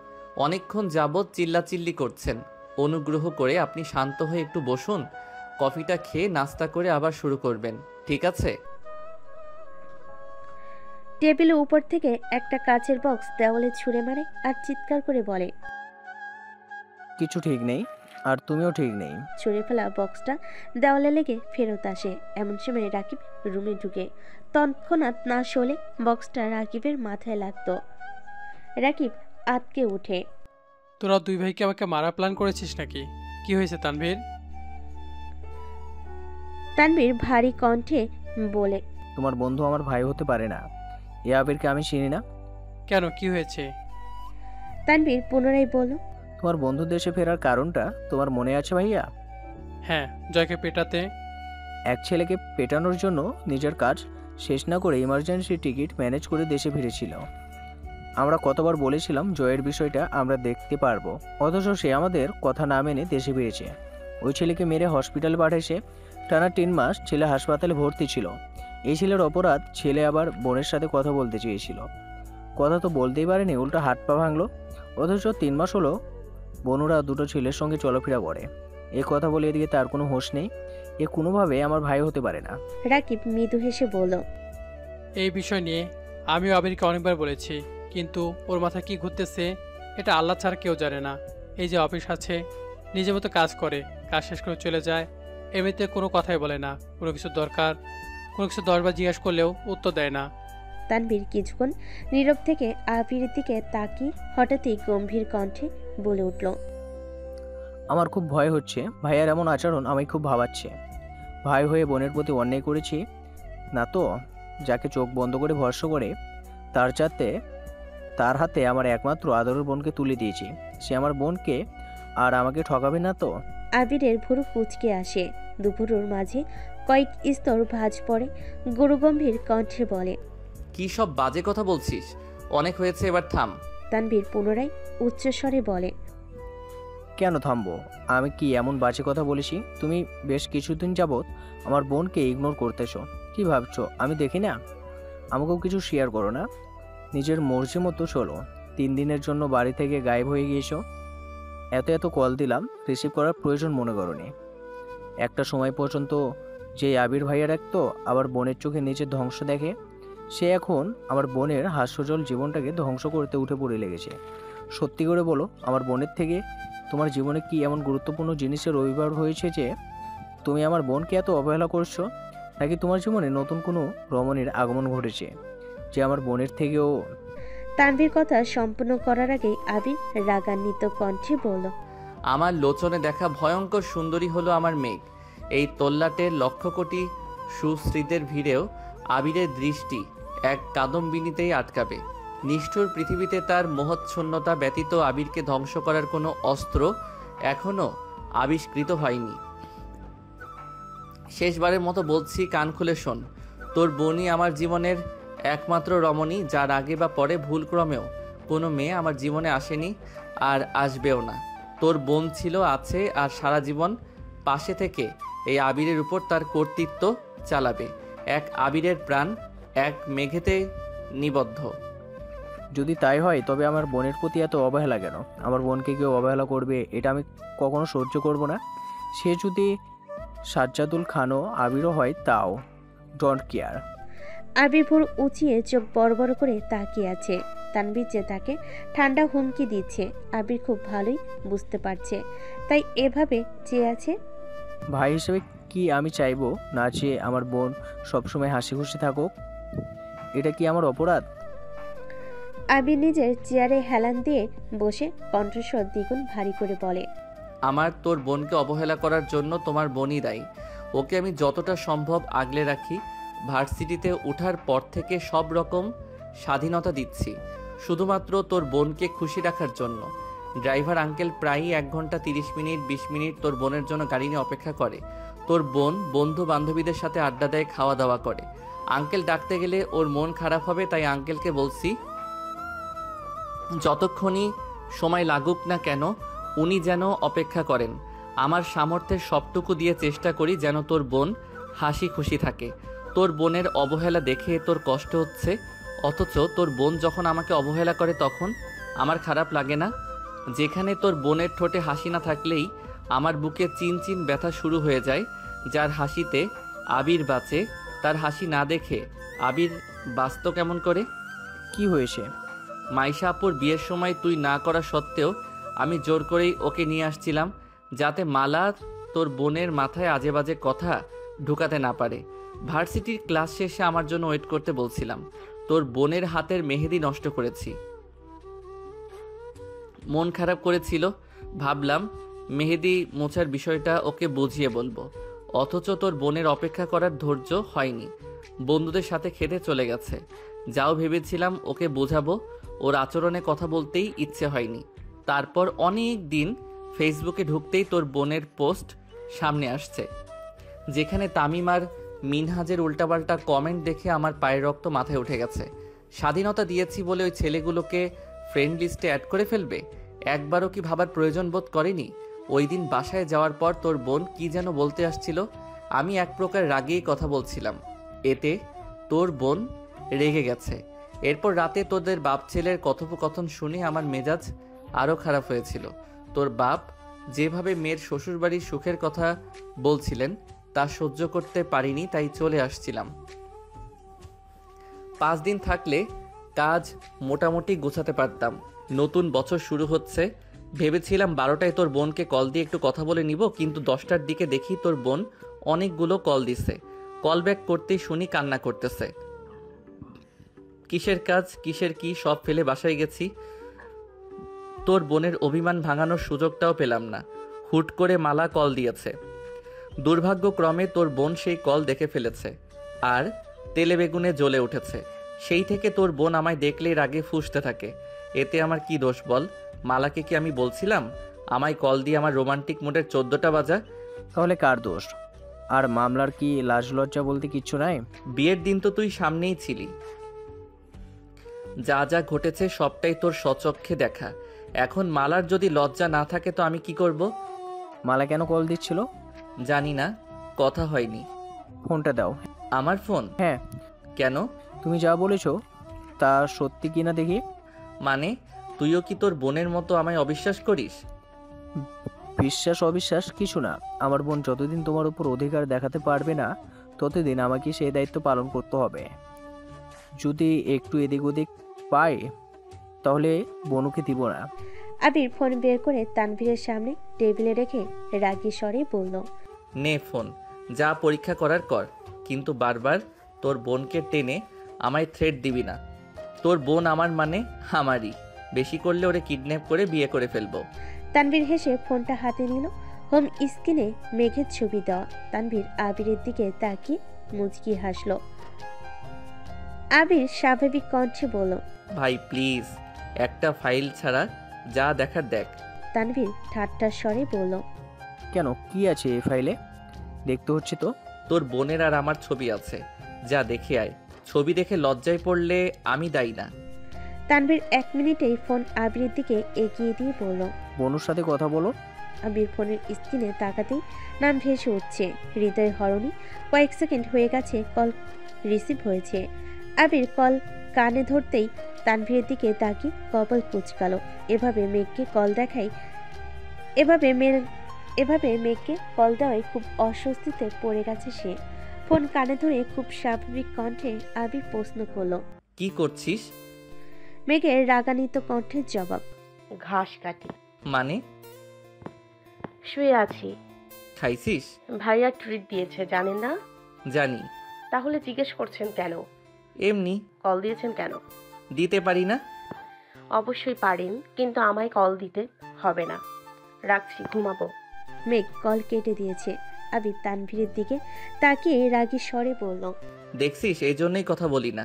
অনেকক্ষণ যাবৎ চিল্লাচিল্লি করছেন, অনুগ্রহ করে আপনি শান্ত হয়ে একটু বসুন, কফিটা খেয়ে নাস্তা করে আবার শুরু করবেন, ঠিক আছে? টেবিলের উপর থেকে একটা কাচের বক্স দেওয়ালে ছুঁড়ে মারে আর চিৎকার করে বলে, কিছু ঠিক নেই, আর তুমিও ঠিক নেই। ছুঁড়ে ফেলা বক্সটা দেওয়ালে লেগে ফেরত আসে। এমন সময় রাকিব রুমে ঢুকে। তৎক্ষণাৎ না সরলে বক্সটা রাকিবের মাথায় লাগতো। রাকিব আতকে উঠে। তোরা 2 ভাইকে আমাকে মারা প্ল্যান করেছিস নাকি? কি হয়েছে তানভীর? তানভীর ভারী কণ্ঠে বলে, তোমার বন্ধু আমার ভাই হতে পারে না। এ আবিরকে আমি চিনি না। কেন, কি হয়েছে? তানভীর পুনরায় বলল, তোমার বন্ধু দেশে ফেরার কারণটা তোমার মনে আছে ভাইয়া? হ্যাঁ, জয়কে পেটাতে। এক ছেলেকে পেটানোর জন্য নিজের কাজ শেষ না করে ইমার্জেন্সি টিকিট ম্যানেজ করে দেশে ফিরেছিল। আমরা কতবার বলেছিলাম জয়ের বিষয়টা আমরা দেখতে পারবো, অথচ সে আমাদের কথা না মেনে দেশে ফিরেছে। ওই ছেলেকে মেরে হসপিটালে পাঠিয়েছে। টানা 3 মাস ছেলে হাসপাতালে ভর্তি ছিল। এই ছেলের অপরাধ, ছেলে আবার বোনের সাথে কথা বলতে চেয়েছিল। কথা তো বলতেই পারেনি, উল্টো হাত পা ভাঙলো। অথচ 3 মাস হলো বোনরা 2টো ছেলের সঙ্গে চলাফেরা করে। এ কথা বলে এদিকে তার কোনো হোশ নেই। এ কোনোভাবে আমার ভাই হতে পারে না। রাকিব মৃদু হেসে বলল, এই বিষয় নিয়ে আমিও আবিরকে অনেকবার বলেছি, কিন্তু ওর মাথায় কি ঘুরতেছে এটা আল্লাহ ছাড়া কেউ জানে না। এই যে অফিস আছে, নিজের মতো কাজ করে, কাজ শেষ করে চলে যায়, এমনিতে কোনো কথাই বলে না। কোনো কিছু দরকার, কোনো কিছু 10 বার জিজ্ঞাসা করলেও উত্তর দেয় না। তানভীর কিছুক্ষণ নীরব থেকে আবিরের দিকে তাকিয়ে হঠাৎই গম্ভীর কণ্ঠে বলে উঠল, আমার খুব ভয় হচ্ছে। ভাইয়ার এমন আচরণ আমায় খুব ভাবাচ্ছে। ভাই হয়ে বোনের প্রতি অন্যায় করেছি না তো? যাকে চোখ বন্ধ করে ভরসা করে তার হাতে আমার একমাত্র আদরের বোনকে তুলে দিয়েছি। সে আমার বোনকে আর আমাকে ঠকাবে না তো? আবিরের ভুরু কুঁচকে আসে। দুপুরের মাঝে কয়েক স্তর ভাঁজ পড়ে। গুরুগম্ভীর কণ্ঠে বলে, কি সব বাজে কথা বলছিস? অনেক হয়েছে, এবার থাম। তানভীর পুনরায় উচ্চস্বরে বলে, কেন থামবো? আমি কি এমন বাজে কথা বলেছি? তুমি বেশ কিছুদিন যাবৎ আমার বোনকে ইগনোর করতেছো। কি ভাবছো আমি দেখি না? আমাকেও কিছু শেয়ার করো না? নিজের মর্জি মতো চলো। 3 দিনের জন্য বাড়ি থেকে গায়েব হয়ে গিয়েছো। এত কল দিলাম, রিসিভ করার প্রয়োজন মনে করোনি। একটা সময় পর্যন্ত যে আবির ভাইয়া রাখতো আবার বোনের চোখে নিজের ধ্বংস দেখে, সে এখন আমার বোনের হাস্যজল জীবনটাকে ধ্বংস করতে উঠে পড়ে লেগেছে। সত্যি করে বলো, আমার বোনের থেকে তোমার জীবনে কি এমন গুরুত্বপূর্ণ জিনিসের রবিবার হয়েছে যে তুমি আমার বোনকে এত অবহেলা করছো? নাকি তোমার জীবনে নতুন কোনো রমণীর আগমন ঘটেছে যে আমার বোনের থেকেও? তানভীর কথা সম্পূর্ণ করার আগেই আবির রাগান্বিত কণ্ঠে বলল, আমার লোচনে দেখা ভয়ঙ্কর সুন্দরী হলো আমার মেঘ। এই তল্লাটের লক্ষ কোটি সুশ্রীদের ভিড়েও আবিরের দৃষ্টি এক কাদম্বিনীতেই আটকাবে। নিষ্ঠুর পৃথিবীতে তার মোহচ্ছন্নতা ব্যতীত আবিরকে ধ্বংস করার কোনো অস্ত্র এখনও আবিষ্কৃত হয়নি। শেষবারের মতো বলছি, কান খুলে শোন। তোর বোনই আমার জীবনের একমাত্র রমণী, যার আগে বা পরে ভুলক্রমেও কোনো মেয়ে আমার জীবনে আসেনি আর আসবেও না। তোর বোন ছিল, আছে আর সারা জীবন পাশে থেকে এই আবিরের উপর তার কর্তৃত্ব চালাবে। এক আবিরের প্রাণ এক মেঘেতে নিবদ্ধ। যদি তাই হয় তবে আমার বোনের প্রতি এত অবহেলা কেন? আমার বোনকে কেউ অবহেলা করবে এটা আমি কখনো সহ্য করব না। সে যদি সাজ্জাদুল খানও আবিরও হয় তাও ডোন্ট কেয়ার। আবির ভোর উঁচিয়ে চোখ বড় বড় করে তাকিয়ে আছে। তানভীর যে তাকে ঠান্ডা হুমকি দিচ্ছে আবির খুব ভালোই বুঝতে পারছে, তাই এভাবে চেয়ে আছে। ভাই হিসেবে কি আমি চাইবো না যে আমার বোন সবসময় হাসি খুশি থাকুক? এটা কি আমার অপরাধ? আবির নিজের চেয়ারে হেলান দিয়ে বসে কণ্ঠস্বর দ্বিগুণ ভারী করে বলে, আমার তোর বোনকে অবহেলা করার জন্য তোমার বোনই দায়ী। ওকে আমি যতটা সম্ভব আগলে রাখি। ভার্সিটিতে ওঠার পর থেকে সব রকম স্বাধীনতা দিচ্ছি শুধুমাত্র তোর বোনকে খুশি রাখার জন্য। ড্রাইভার আঙ্কেল প্রায়ই 1 ঘন্টা 30 মিনিট 20 মিনিট তোর বোনের জন্য গাড়ি নিয়ে অপেক্ষা করে। তোর বোন বন্ধু বান্ধবীদের সাথে আড্ডা দেয়, খাওয়া দাওয়া করে। আঙ্কেল ডাকতে গেলে ওর মন খারাপ হবে, তাই আঙ্কেলকে বলছি যতক্ষণই সময় লাগুক না কেন উনি যেন অপেক্ষা করেন। আমার সামর্থ্যের সবটুকু দিয়ে চেষ্টা করি যেন তোর বোন হাসি খুশি থাকে। তোর বোনের অবহেলা দেখে তোর কষ্ট হচ্ছে, অথচ তোর বোন যখন আমাকে অবহেলা করে তখন আমার খারাপ লাগে না। যেখানে তোর বোনের ঠোঁটে হাসি না থাকলেই আমার বুকে চিন চিন ব্যথা শুরু হয়ে যায়। যার হাসিতে আবির বাঁচে তার হাসি না দেখে আবির বাঁচত কেমন করে? কি হয়েছে? মাইশা আপুর বিয়ের সময় তুই না করা সত্ত্বেও আমি জোর করেই ওকে নিয়ে আসছিলাম, যাতে মালা তোর বোনের মাথায় আজে বাজে কথা ঢুকাতে না পারে। ভার্সিটির ক্লাস শেষে আমার জন্য ওয়েট করতে বলছিলাম। তোর বোনের হাতের মেহেদি নষ্ট করেছি। মন খারাপ করেছিল, ভাবলাম মেহেদি মোছার বিষয়টা ওকে বুঝিয়ে বলবো, অথচ তোর বোনের অপেক্ষা করার ধৈর্য হয়নি। বন্ধুদের সাথে খেতে চলে গেছে। যাও ভেবেছিলাম ওকে বোঝাবো, ওর আচরণে কথা বলতেই ইচ্ছে হয়নি। তারপর অনেক দিন ফেসবুকে ঢুকতেই তোর বোনের পোস্ট সামনে আসছে, যেখানে তামিম আর মিনহাজের উল্টাপাল্টা কমেন্ট দেখে আমার পায়ের রক্ত মাথায় উঠে গেছে। স্বাধীনতা দিয়েছি বলে ওই ছেলেগুলোকে ফ্রেন্ড লিস্টে অ্যাড করে ফেলবে? একবারও কি ভাবার প্রয়োজন বোধ করেনি? ওই দিন বাসায় যাওয়ার পর তোর বোন কি যেন বলতে আসছিল, আমি এক প্রকার রাগেই কথা বলছিলাম। এতে তোর বোন রেগে গেছে। এরপর রাতে তোদের বাপ ছেলের কথোপকথন শুনে আমার মেজাজ আরও খারাপ হয়েছিল। তোর বাপ যেভাবে মেয়ের শ্বশুরবাড়ির সুখের কথা বলছিলেন তা সহ্য করতে পারিনি, তাই চলে আসছিলাম। 5 দিন থাকলে কাজ মোটামুটি গোছাতে পারতাম। নতুন বছর শুরু হচ্ছে, ভেবেছিলাম 12টায় তোর বোনকে কল দিয়ে একটু কথা বলে নিব, কিন্তু 10টার দিকে দেখি তোর বোন অনেকগুলো কল দিছে। কল ব্যাক করতেই শুনি কান্না করতেছে। কিসের কাজ কিসের কি সব ফেলে বাসায় গেছি। তোর বোনের অভিমান ভাঙানোর সুযোগটাও পেলাম না। হুট করে মালা কল দিয়েছে। দুর্ভাগ্যক্রমে তোর বোন সেই কল দেখে ফেলেছে আর তেলে বেগুনে জ্বলে উঠেছে। সেই থেকে তোর বোন আমায় দেখলেই রাগে ফুঁসতে থাকে। এতে আমার কি দোষ বল? মালাকে কি আমি বলছিলাম আমায় কল দিয়ে আমার রোমান্টিক মুডের 14টা বাজা? তাহলে কার দোষ? আর মামলার কি লাজ লজ্জা বলতে কিচ্ছু নাই? বিয়ের দিন তো তুই সামনেই ছিলি। যা যা ঘটেছে সবটাই তোর স্বচক্ষে দেখা। এখন মালার যদি লজ্জা না থাকে তো আমি কি করব? মালা কেন কল দিচ্ছিল? জানি না, কথা হয়নি। ফোনটা দাও। আমার ফোন? হ্যাঁ। কেন? তুমি যা বলেছো তা সত্যি কিনা দেখি। মানে তুইও কি তোর বোনের মতো আমায় অবিশ্বাস করিস? বিশ্বাস অবিশ্বাস কিছু না। আমার বোন যতদিন তোমার উপর অধিকার দেখাতে পারবে না ততদিন আমাকে সেই দায়িত্ব পালন করতে হবে। যদি একটু এদিক ওদিক পাই তাহলে বোনকে দিব না। আবির ফোন বের করে তানভীরের সামনে টেবিলে রেখে রাগী স্বরে বলল, নে ফোন, যা পরীক্ষা করার কর, কিন্তু বারবার তোর বোনকে টেনে আমায় থ্রেট দিবি না। তোর বোন আমার মানে আমারই, বেশি করলে ওরে কিডন্যাপ করে বিয়ে করে ফেলবো। তানভীর হেসে ফোনটা হাতে নিল। হোম স্ক্রিনে মেঘের ছবি দেওয়া। তানভীর আবিরের দিকে তাকিয়ে মুচকি হাসল। আবির স্বাভাবিক কণ্ঠে বলল, ভাই প্লিজ, একটা ফাইল ছাড়া যা দেখার দেখ। তানভীর ঠাট্টার স্বরে বলল, কেন, কি আছে এই ফাইলে? দেখতে হচ্ছে তো। তোর বোনের আর আমার ছবি আছে, যা দেখে আয়। ছবি দেখে লজ্জায় পড়লে আমি দায়ী না। তানভীর 1 মিনিটেই ফোন আবিরের দিকে এগিয়ে দিয়ে বলল। বনুর সাথে কথা বলো। আবির ফোনের স্ক্রিনে তাকাতেই নাম ভেসে উঠছে হৃদয় হরণী। কয়েক সেকেন্ড হয়ে গেছে, কল রিসিভ হয়েছে। আবির কল কানে ধরতেই তানভীরের দিকে তাকিয়ে কপাল কুঁচকালো। এভাবে মেঘকে কল দেওয়ায় খুব অস্বস্তিতে পড়ে গেছে সে। ফোন কানে ধরে খুব স্বাভাবিক কণ্ঠে আবির প্রশ্ন করলো, কি করছিস? মেঘের রাগান্বিত কণ্ঠের জবাব, ঘাস কাটি। মানে? শুয়ে আছি। খাইছিস? ভাইয়া ট্রিট দিয়েছে, জানেন না? জানি। তাহলে জিজ্ঞেস করছেন কেন? এমনি। কল দিয়েছেন কেন? দিতে পারি না। অবশ্যই পারেন, কিন্তু আমায় কল দিতে হবে না। রাখছি, ঘুমাবো। মেঘ কল কেটে দিয়েছে। আবির তানভীরের দিকে তাকিয়ে রাগী স্বরে বলল, দেখছিস, এই জন্যই কথা বলি না।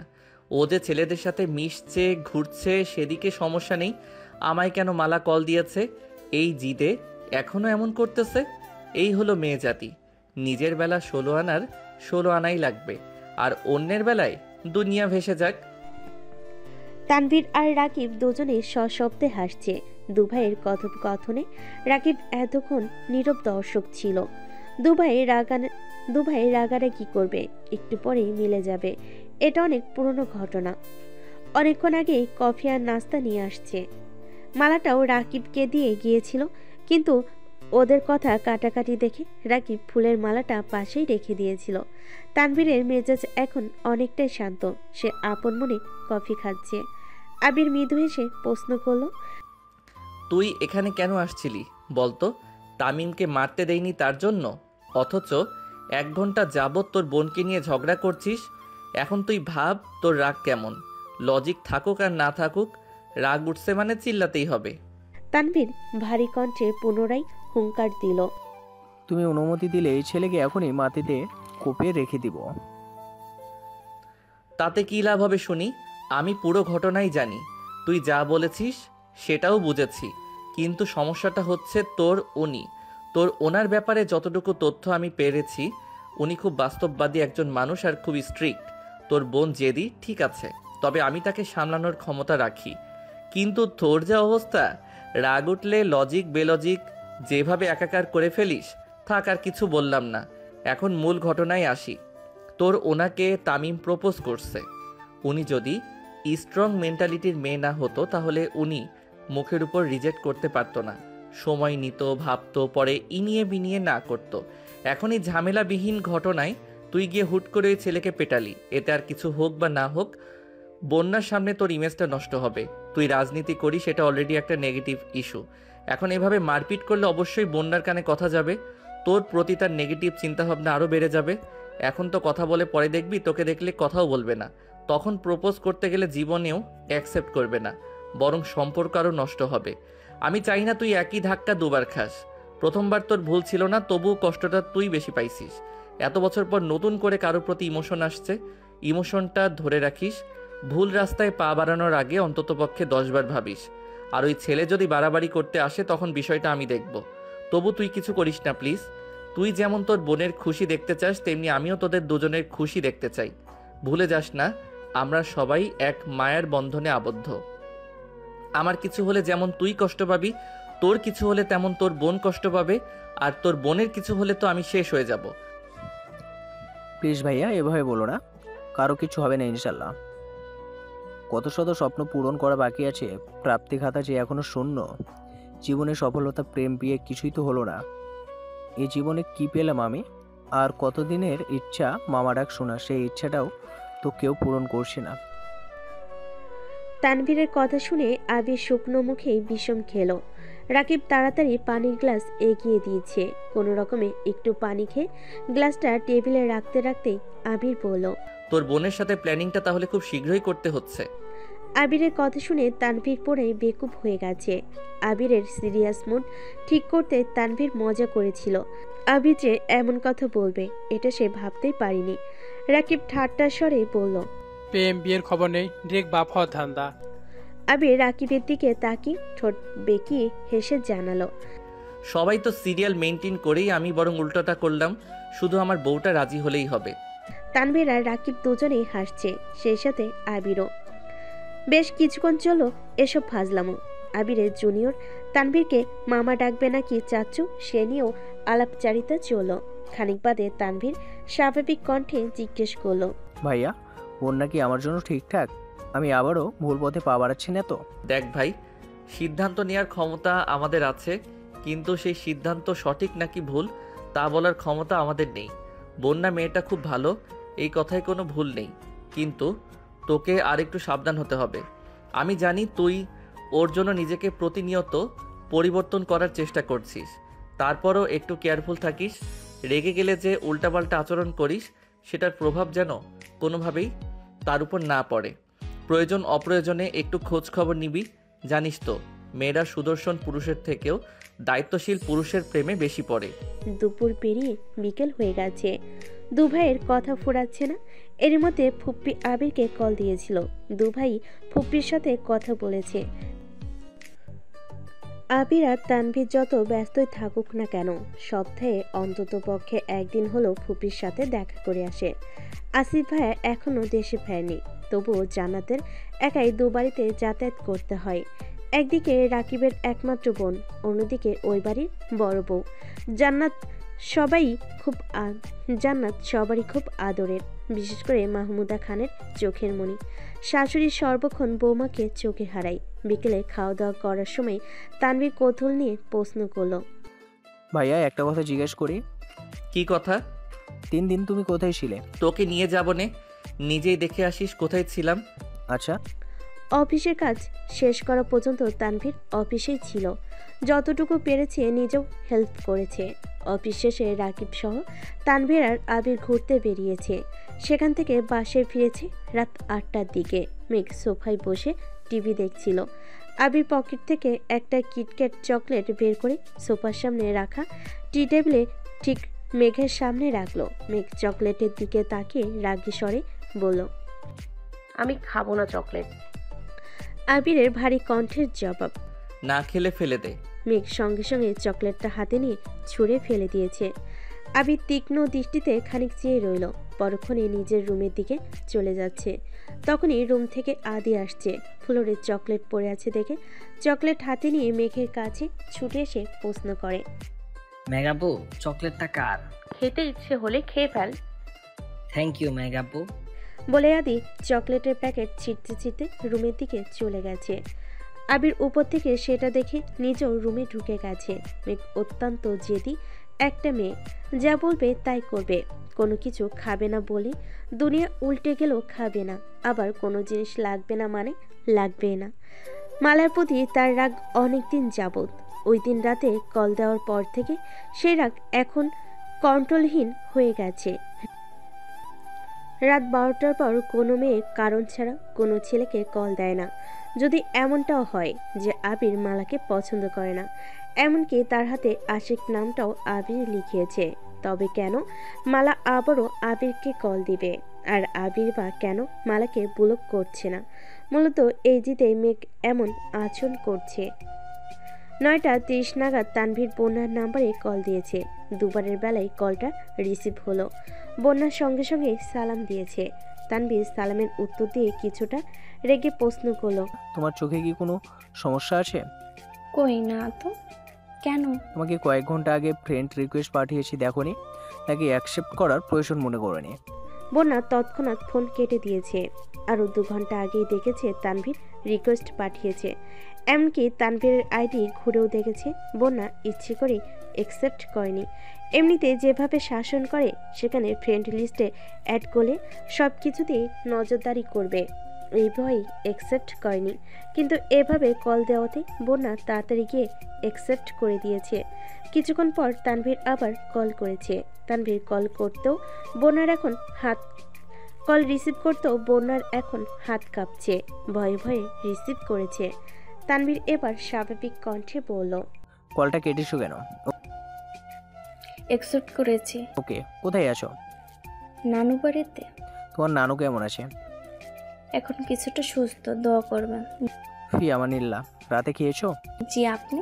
ও যে ছেলেদের সাথে মিশছে, ঘুরছে, সেদিকে সমস্যা নেই। আমায় কেন মালা কল দিয়েছে এই জিদে এখনো এমন করতেছে? এই হলো মেয়ে জাতি। নিজের বেলা 16 আনার 16 আনাই লাগবে, আর অন্যের বেলায় দুনিয়া ভেসে যাক। তানভীর আর রাকিব দুজনে সশব্দে হাসছে। দুভাইয়ের কথোপকথনে রাকিব এতক্ষণ নীরব দর্শক ছিল। দুভাই রাগারাগি করবে, একটু পরেই মিলে যাবে। এটা অনেক পুরনো ঘটনা। অনেকক্ষণ আগেই কফি আর নাস্তা নিয়ে আসছে। মালাটাও রাকিবকে দিয়ে গিয়েছিল, কিন্তু ওদের কথা কাটাকাটি দেখে রাকিব ফুলের মালাটা পাশেই রেখে দিয়েছিল। তানভীরের মেজাজ এখন অনেকটাই শান্ত। সে আপন মনে কফি খাচ্ছে। আবির মৃদু হেসে প্রশ্ন করল, তুই এখানে কেন আসছিলি বলতো? তামিমকে মারতে দেয়নি তার জন্য? অথচ 1 ঘন্টা যাবৎ তোর বোনকে নিয়ে ঝগড়া করছিস। এখন তুই ভাব তোর রাগ কেমন। লজিক থাকুক আর না থাকুক, রাগ উঠছে মানে চিল্লাতেই হবে। তানভীর ভারী কণ্ঠে পুনরায় হুঙ্কার দিল, তুমি অনুমতি দিলে এই ছেলেকে এখনই মাটিতে কোপে রেখে দিব। তাতে কি লাভ হবে শুনি? আমি পুরো ঘটনাই জানি। তুই যা বলেছিস সেটাও বুঝেছি, কিন্তু সমস্যাটা হচ্ছে তোর ওনার ব্যাপারে যতটুকু তথ্য আমি পেরেছি, উনি খুব বাস্তববাদী একজন মানুষ আর খুব স্ট্রিক্ট। তোর বোন জেদি ঠিক আছে, তবে আমি তাকে সামলানোর ক্ষমতা রাখি। কিন্তু তোর যা অবস্থা, রাগ উঠলে লজিক বেলজিক যেভাবে একাকার করে ফেলিস, থাক আর কিছু বললাম না। এখন মূল ঘটনায় আসি। তোর ওনাকে তামিম প্রপোজ করছে। উনি যদি স্ট্রং মেন্টালিটির মেয়ে না হতো, তাহলে উনি মুখের উপর রিজেক্ট করতে পারতো না। সময় নিত, ভাবতো, পরে ইনিয়ে বিনিয়ে না করতো। এখন এই ঝামেলাবিহীন ঘটনায় তুই গিয়ে হুট করে ওই ছেলেকে পেটালি। এতে আর কিছু হোক বা না হোক, বন্যার সামনে তোর ইমেজটা নষ্ট হবে। তুই রাজনীতি করিস, সেটা অলরেডি একটা নেগেটিভ ইস্যু। এখন এভাবে মারপিট করলে অবশ্যই বন্যার কানে কথা যাবে। তোর প্রতি তার নেগেটিভ চিন্তাভাবনা আরও বেড়ে যাবে। এখন তো কথা বলে, পরে দেখবি তোকে দেখলে কথাও বলবে না। তখন প্রপোজ করতে গেলে জীবনেও অ্যাকসেপ্ট করবে না, বরং সম্পর্ক আরও নষ্ট হবে। আমি চাই না তুই একই ধাক্কা দুবার খাস। প্রথমবার তোর ভুল ছিল না, তবুও কষ্টটা তুই বেশি পাইছিস। এত বছর পর নতুন করে কারোর প্রতি ইমোশন আসছে, ইমোশনটা ধরে রাখিস। ভুল রাস্তায় পা বাড়ানোর আগে অন্ততপক্ষে 10 বার ভাবিস। আর ওই ছেলে যদি বাড়াবাড়ি করতে আসে, তখন বিষয়টা আমি দেখব। তবু তুই কিছু করিস না প্লিজ। তুই যেমন তোর বোনের খুশি দেখতে চাস, তেমনি আমিও তোদের দুজনের খুশি দেখতে চাই। ভুলে যাস না, আমরা সবাই এক মায়ার বন্ধনে আবদ্ধ। আমার কিছু হলে যেমন তুই কষ্ট পাবি, তোর কিছু হলে তেমন তোর বোন কষ্ট পাবে, আর তোর বোনের কিছু হলে তো আমি শেষ হয়ে যাব। প্লিজ ভাইয়া, এভাবে বলো না। কারো কিছু হবে না ইনশাল্লাহ। কত শত স্বপ্ন পূরণ করা বাকি আছে, প্রাপ্তি খাতা যে এখনো শূন্য। জীবনে সফলতা, প্রেম, বিয়ে কিছুই তো হলো না। এই জীবনে কি পেলাম আমি? আর কতদিনের ইচ্ছা মামা ডাক শোনা, সেই ইচ্ছাটাও তো কেউ পূরণ করছে না। তানভীরের কথা শুনে আবির শুকনো মুখেই বিষম খেলো। রাকিব তাড়াতাড়ি পানির গ্লাস এগিয়ে দিয়েছে। কোনো রকমে একটু পানি খেয়ে গ্লাসটা টেবিলে রাখতে রাখতেই আবির বলল, তোর বোনের সাথে প্ল্যানিংটা তাহলে খুব শীঘ্রই করতে হচ্ছে। আবিরের কথা শুনে তানভীর পড়ে বেকুব হয়ে গেছে। আবিরের সিরিয়াস মুড ঠিক করতে তানভীর মজা করেছিল। আবির যে এমন কথা বলবে এটা সে ভাবতেই পারেনি। রাকিব ঠাট্টার স্বরে বলল, প্রেম বিয়ের খবর নেই, ডিরেক্ট বাপ হওয়ার ধান্দা। আবির রাকিবের দিকে তাকিয়ে ঠোঁট বেঁকিয়ে হেসে জানালো, সবাই তো সিরিয়াল মেনটেন করেই, আমি বরং উল্টোটা করলাম, শুধু আমার বউটা রাজি হলেই হবে। তানভীর আর রাকিব দুজনেই হাসছে, সেই সাথে আবিরও। বেশ কিছুক্ষণ চলো এসব ফাজলামো। আবিরের জুনিয়র তানভীরকে মামা ডাকবে নাকি চাচ্চু সে নিয়েও আলাপচারিতা চলো। খানিক বাদে তানভীর স্বাভাবিক কণ্ঠে জিজ্ঞেস করলো, ভাইয়া, বোন নাকি আমার জন্য ঠিকঠাক? আমি আবারও ভুল পথে পা বাড়াচ্ছি না তো? দেখ ভাই, সিদ্ধান্ত নেওয়ার ক্ষমতা আমাদের আছে, কিন্তু সেই সিদ্ধান্ত সঠিক নাকি ভুল তা বলার ক্ষমতা আমাদের নেই। বন্যা মেয়েটা খুব ভালো, এই কথায় কোনো ভুল নেই, কিন্তু তোকে আরেকটু সাবধান হতে হবে। আমি জানি তুই ওর জন্য নিজেকে প্রতিনিয়ত পরিবর্তন করার চেষ্টা করছিস, তারপরও একটু কেয়ারফুল থাকিস। রেগে গেলে যে উল্টাপাল্টা আচরণ করিস সেটার প্রভাব যেন কোনোভাবেই তার উপর না পড়ে। প্রয়োজন অপ্রয়োজনে একটু খোঁজ খবর নিবি। জানিস তো, মেয়েরা সুদর্শন পুরুষের থেকেও দায়িত্বশীল পুরুষের প্রেমে বেশি পড়ে। দুপুর পেরিয়ে বিকেল হয়ে গেছে, দু ভাইয়ের কথা ফুরাচ্ছে না। এর মধ্যে ফুপ্পি আবিরকে কল দিয়েছিল। দু ভাই ফুপ্পির সাথে কথা বলেছে। আবির আর তানভীর যত ব্যস্তই থাকুক না কেন, সপ্তাহে অন্তত পক্ষে একদিন হলো ফুপির সাথে দেখা করে আসে। আসিফ ভাইয়া এখনো দেশে ফেরেনি, তবুও জান্নাতের একাই দুবাড়িতে যাতায়াত করতে হয়। একদিকে রাকিবের একমাত্র বোন, অন্যদিকে ওই বাড়ির বড় বউ। জান্নাত সবারই খুব আদরের, বিশেষ করে মাহমুদা খানের চোখের মণি। শাশুড়ি সর্বক্ষণ বৌমাকে চোখে হারায়। বিকেলে খাওয়া দাওয়া করার সময় তানভীর কৌতূহল নিয়ে প্রশ্ন করল, ভাইয়া, একটা কথা জিজ্ঞেস করি? কি কথা? 3 দিন তুমি কোথায় ছিলে? তোকে নিয়ে যাবো নে, নিজেই দেখে আসিস কোথায় ছিলাম। আচ্ছা। অফিসের কাজ শেষ করা পর্যন্ত তানভীর অফিসেই ছিল। যতটুকু পেরেছে নিজেও হেল্প করেছে। অফিস শেষে রাকিব সহ তানভীর আর আবির ঘুরতে বেরিয়েছে। সেখান থেকে বাসায় ফিরেছে রাত 8টার দিকে। মেঘ সোফায় বসে টিভি দেখছিল। আবির পকেট থেকে একটা কিটক্যাট চকলেট বের করে সোফার সামনে রাখা টি টেবিলে ঠিক মেঘের সামনে রাখলো। মেঘ চকলেটের দিকে তাকিয়ে রাগী স্বরে বলল, আমি খাবো না চকলেট। আবিরের ভারী কণ্ঠের জবাব। না খেলে ফেলে দে। মেঘ সঙ্গে সঙ্গে চকলেটটা হাতে নিয়ে ছুঁড়ে ফেলে দিয়েছে। আবির তীক্ষ্ণ দৃষ্টিতে খানিক চেয়ে রইল, পরক্ষণে নিজের রুমের দিকে চলে যাচ্ছে। তখনই রুম থেকে আদি আসছে। ফ্লোরে চকলেট পড়ে আছে দেখে চকলেট হাতে নিয়ে মেঘের কাছে ছুটে এসে প্রশ্ন করে, মেগাপু, চকলেটটা কার? খেতে ইচ্ছে হলে খেয়ে ফেল। Thank you মেগাপু। বলে আদি চকলেটের প্যাকেট ছিটতে ছিটতে রুমের দিকে চলে গেছে। আবির উপর থেকে সেটা দেখে নিজেও রুমে ঢুকে গেছে। মেঘ অত্যন্ত জেদি একটা মেয়ে, যা বলবে তাই করবে। কোনো কিছু খাবে না বলে দুনিয়া উল্টে গেলেও খাবে না, আবার কোনো জিনিস লাগবে না মানে লাগবে না। মালার প্রতি তার রাগ অনেকদিন যাবৎ। ওই দিন রাতে কল দেওয়ার পর থেকে সেই রাগ এখন কন্ট্রোলহীন হয়ে গেছে। রাত 12টার পর কোনো মেয়ে কারণ ছাড়া কোনো ছেলেকে কল দেয় না। যদি এমনটাও হয় যে আবির মালাকে পছন্দ করে না, এমনকি তার হাতে আশিক নামটাও আবির লিখিয়েছে, তবে কেন মালা আবারও আবিরকে কল দিবে? আর আবির বা কেন মালাকে ব্লক করছে না? মূলত এই জিতেই মেঘ এমন আচরণ করছে। 9টা 30 নাগাদ তানভীর বন্যার নাম্বারে কল দিয়েছে। দুবারের বেলায় কলটা রিসিভ হলো। বন্যার সঙ্গে সঙ্গে সালাম দিয়েছে। তানভীর সালামের উত্তর দিয়ে কিছুটা রেগে প্রশ্ন করলো, তোমার চোখে কি কোনো সমস্যা আছে? কই না তো, কেন? তোমাকে কয়েক ঘন্টা আগে ফ্রেন্ড রিকোয়েস্ট পাঠিয়েছি, দেখোনি? নাকি অ্যাকসেপ্ট করার প্রয়োজন মনে করেনি? বন্যা তৎক্ষণাৎ ফোন কেটে দিয়েছে। আরও 2 ঘন্টা আগেই দেখেছে তানভীর রিকোয়েস্ট পাঠিয়েছে। এমনকি তানভীরের আইডি ঘুরেও দেখেছে। বন্যা ইচ্ছে করে অ্যাকসেপ্ট করেনি। এমনিতে যেভাবে শাসন করে, সেখানে ফ্রেন্ড লিস্টে অ্যাড করলে সব কিছুতেই নজরদারি করবে। এই ভয়ে অ্যাকসেপ্ট করেনি, কিন্তু এভাবে কল দেওয়াতে বন্যা তাড়াতাড়ি গিয়ে অ্যাকসেপ্ট করে দিয়েছে। কিছুক্ষণ পর তানভীর আবার কল করেছে। তানভীর কল করতেও বন্যার এখন হাত কল রিসিভ করতেও বন্যার এখন হাত কাঁপছে। ভয়ে ভয়ে রিসিভ করেছে। তানভীর এবার স্বাভাবিক কণ্ঠে বলল, কলটা কেটেছো কেন? অ্যাকসেপ্ট করেছি। ওকে, কোথায় আছো? নানু বাড়িতে। তোমার নানু কেমন আছে? এখন কিছুটা সুস্থ, দোয়া করবেন। ফি আমানিল্লাহ। রাতে খেয়েছো? জি, আপনি?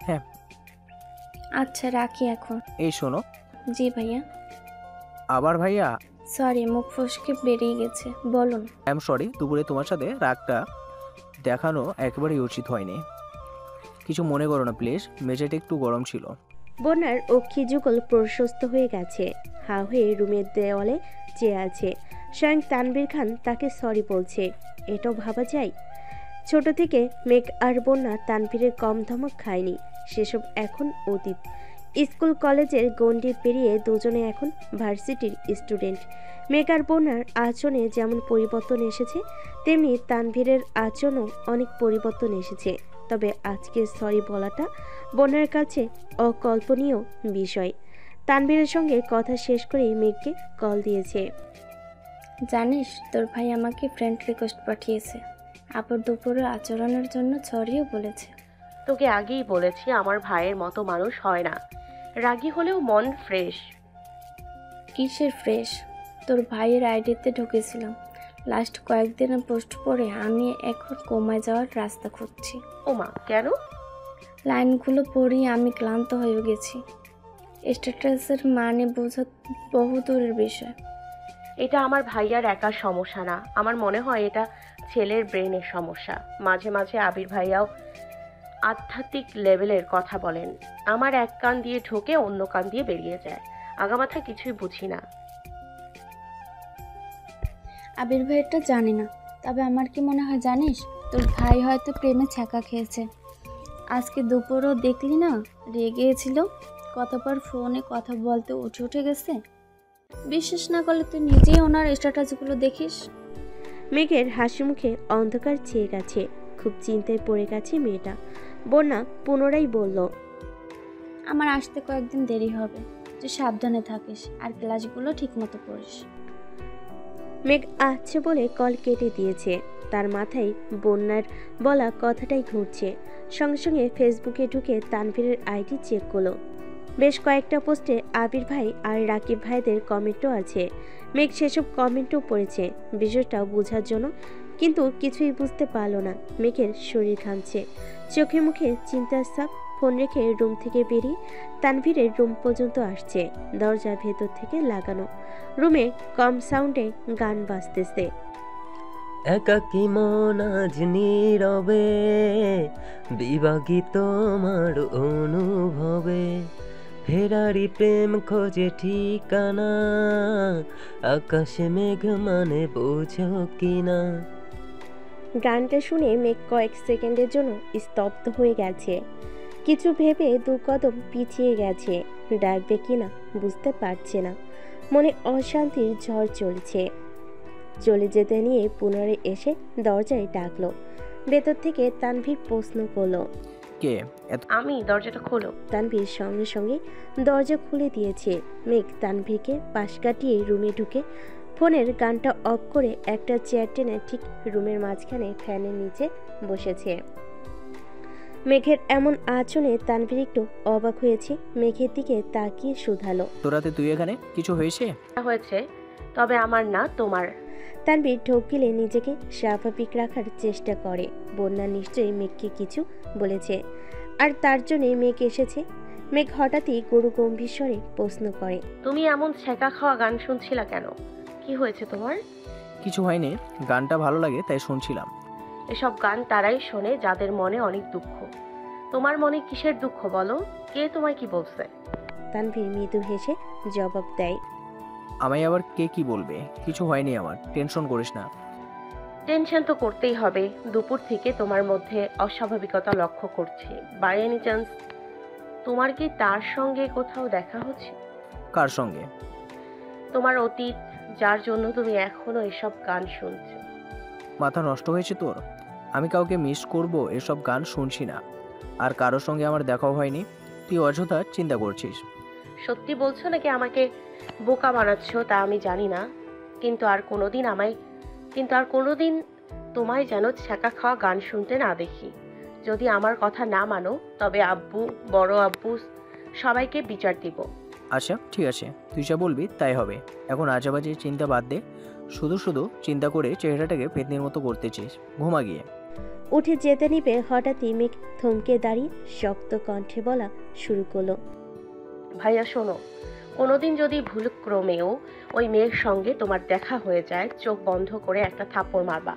হ্যাঁ। আচ্ছা, রাখি এখন। এই শোনো। জি ভাইয়া। আবার ভাইয়া? সরি, মুখ ফসকে বেরিয়ে গেছে, বলুন। আই এম সরি, দুপুরে তোমার সাথে রাগটা দেখানো একেবারেই উচিত হয়নি। কিছু মনে করো না প্লিজ, মেঝেটা একটু গরম ছিল। বন্যার অক্ষি যুগল প্রশস্ত হয়ে গেছে। হা হয়ে রুমের দেওয়ালে চেয়ে আছে। স্বয়ং তানভীর খান তাকে সরি বলছে। এটাও ভাবা যায়? ছোট থেকে মেঘ আর বন্যা তানভীরের কম ধমক খায়নি। সেসব এখন অতীত। স্কুল কলেজের গণ্ডি পেরিয়ে দুজনে এখন ভার্সিটির স্টুডেন্ট। মেঘ আর বন্যার আচরণে যেমন পরিবর্তন এসেছে, তেমনি তানভীরের আচরণও অনেক পরিবর্তন এসেছে। তবে আজকের সরি বলাটা বন্যার কাছে অকল্পনীয় বিষয়। তানভীরের সঙ্গে কথা শেষ করেই মেঘকে কল দিয়েছে। জানিস, তোর ভাই আমাকে ফ্রেন্ড রিকোয়েস্ট পাঠিয়েছে। আবার দুপুরের আচরণের জন্য সরিও বলেছে। তোকে আগেই বলেছি আমার ভাইয়ের মতো মানুষ হয় না। রাগী হলেও মন ফ্রেশ। কিসের ফ্রেশ? তোর ভাইয়ের আইডিতে ঢুকেছিলাম। লাস্ট কয়েকদিনের পোস্ট পড়ে আমি এখন কমায় যাওয়ার রাস্তা খুঁজছি। ওমা, কেন? লাইনগুলো পড়িয়ে আমি ক্লান্ত হয়ে গেছি। স্ট্যাটাসের মানে বোঝা বহু দূরের বিষয়। এটা আমার ভাইয়ার একার সমস্যা না, আমার মনে হয় এটা ছেলের ব্রেনের সমস্যা। মাঝে মাঝে আবির ভাইয়াও আধ্যাত্মিক লেভেলের কথা বলেন। আমার এক কান দিয়ে ঢোকে, অন্য কান দিয়ে বেরিয়ে যায়। আগামাথা কিছুই বুঝি না। আবির ভাইয়েরটা জানি না, তবে আমার কি মনে হয় জানিস, তোর ভাই হয়তো প্রেমে ছ্যাঁকা খেয়েছে। আজকে দুপুরও দেখলি না, রেগেছিল কতবার ফোনে কথা বলতে উঠে গেছে। বিশ্বাস না করলে তুই নিজেই ওনার স্ট্যাটাসগুলো দেখিস। মেঘের হাসি মুখে অন্ধকার ছেয়ে গেছে। খুব চিন্তায় পড়ে গেছে মেয়েটা। বন্যা পুনরায় বলল, আমার আসতে কয়েকদিন দেরি হবে, তুই সাবধানে থাকিস আর ক্লাসগুলো ঠিকমতো করিস। মেঘ আচ্ছা বলে কল কেটে দিয়েছে। তার মাথায় বন্যার বলা কথাটাই ঘুরছে। সঙ্গে সঙ্গে ফেসবুকে ঢুকে তানভীরের আইডি চেক করলো। বেশ কয়েকটা পোস্টে আবির ভাই আর রাকিব ভাইদের কমেন্টও আছে। মেঘ সেসব কমেন্টও পড়েছে বিষয়টা বোঝার জন্য, কিন্তু কিছুই বুঝতে পারল না। মেঘের শরীর ঘামছে, চোখে মুখে চিন্তার ছাপ। ফোন রেখে রুম থেকে বেরিয়ে তানভীরের রুম পর্যন্ত আসছে। দরজা ভেতর থেকে লাগানো। রুমে কম সাউন্ডে গান বাজতেছে। একাকী মন আজ নীরবে বিভাগিত আমার অনুভবে, ফেরারি প্রেম খোঁজে ঠিকানা, আকাশে মেঘ মানে বোঝো কিনা। গানটা শুনে মেঘ কয়েক সেকেন্ডের জন্য স্তব্ধ হয়ে গেছে। কিছু ভেবে দু কদম পিছিয়ে গেছে। ডাকবে কিনা বুঝতে পারছে না। মনে অশান্তির ঝড় চলছে। চলে যেতে নিয়ে পুনরায় এসে দরজায় ডাকলো। ভেতর থেকে তানভীর প্রশ্ন করলো, কে? আমি। দরজাটা খোলো। তানভীর সঙ্গে সঙ্গে দরজা খুলে দিয়েছে। মেঘ তানভীরকে পাশ কাটিয়ে রুমে ঢুকে ফোনের গানটা অফ করে একটা চেয়ার টেনে ঠিক রুমের মাঝখানে ফ্যানের নিচে বসেছে। মেঘের এমন আচরণে তানভীর একটু অবাক হয়েছে। মেঘের দিকে তাকিয়ে শুধালো, তোরাতে তুই এখানে? কিছু হয়েছে? হয়েছে, তবে আমার না, তোমার। তানভীর ঢোক গিলে নিজেকে স্বাভাবিক রাখার চেষ্টা করে। বন্যা নিশ্চয়ই মেঘকে কিছু বলেছে আর তার জন্যে মেঘ এসেছে। মেঘ হঠাৎই গরু গম্ভীর স্বরে প্রশ্ন করে, তুমি এমন ছ্যাঁকা খাওয়া গান শুনছিলা কেন? কি হয়েছে তোমার? কিছু হয়নি, গানটা ভালো লাগে তাই শুনছিলাম। এসব গান তারাই শোনে যাদের মনে অনেক দুঃখ। তোমার মনে কিসের দুঃখ বলো? কে তোমায় কি বলছে? তানভীর মৃদু হেসে জবাব দেয়, আমায় আবার কে কি বলবে? কিছু হয়নি আমার, টেনশন করিস না। টেনশন তো করতেই হবে। দুপুর থেকে তোমার মধ্যে অস্বাভাবিকতা লক্ষ্য করছি। বাই এনি চান্স তোমার কি তার সঙ্গে কোথাও দেখা হচ্ছে? কার সঙ্গে? তোমার অতীত, যার জন্য তুমি এখনো এসব গান শুনছো। মাথা নষ্ট হয়েছে তোর? আমি কাউকে মিস করব এসব গান শুনছি না, আর কারোর সঙ্গে আমার দেখাও হয়নি। তুই অযথা চিন্তা করছিস। সত্যি বলছো নাকি আমাকে বোকা বানাচ্ছ তা আমি জানি না, কিন্তু আর কোনোদিন তোমায় যেন ছ্যাঁকা খাওয়া গান শুনতে না দেখি। যদি আমার কথা না মানো তবে আব্বু, বড় আব্বু সবাইকে বিচার দিব। আচ্ছা ঠিক আছে, তুই যা বলবি তাই হবে। এখন আজেবাজে চিন্তা বাদ দে, শুধু শুধু চিন্তা করে চেহারাটাকে পেতনির মতো করতেছিস। ঘুমা গিয়ে। উঠে যেতে নিবে হঠাৎই মেঘ থমকে দাঁড়িয়ে শক্ত কণ্ঠে বলা শুরু করলো। ভাইয়া শোনো, কোনোদিন যদি ভুলক্রমেও ওই মেয়ের সঙ্গে তোমার দেখা হয়ে যায়, চোখ বন্ধ করে একটা থাপ্পড় মারবা।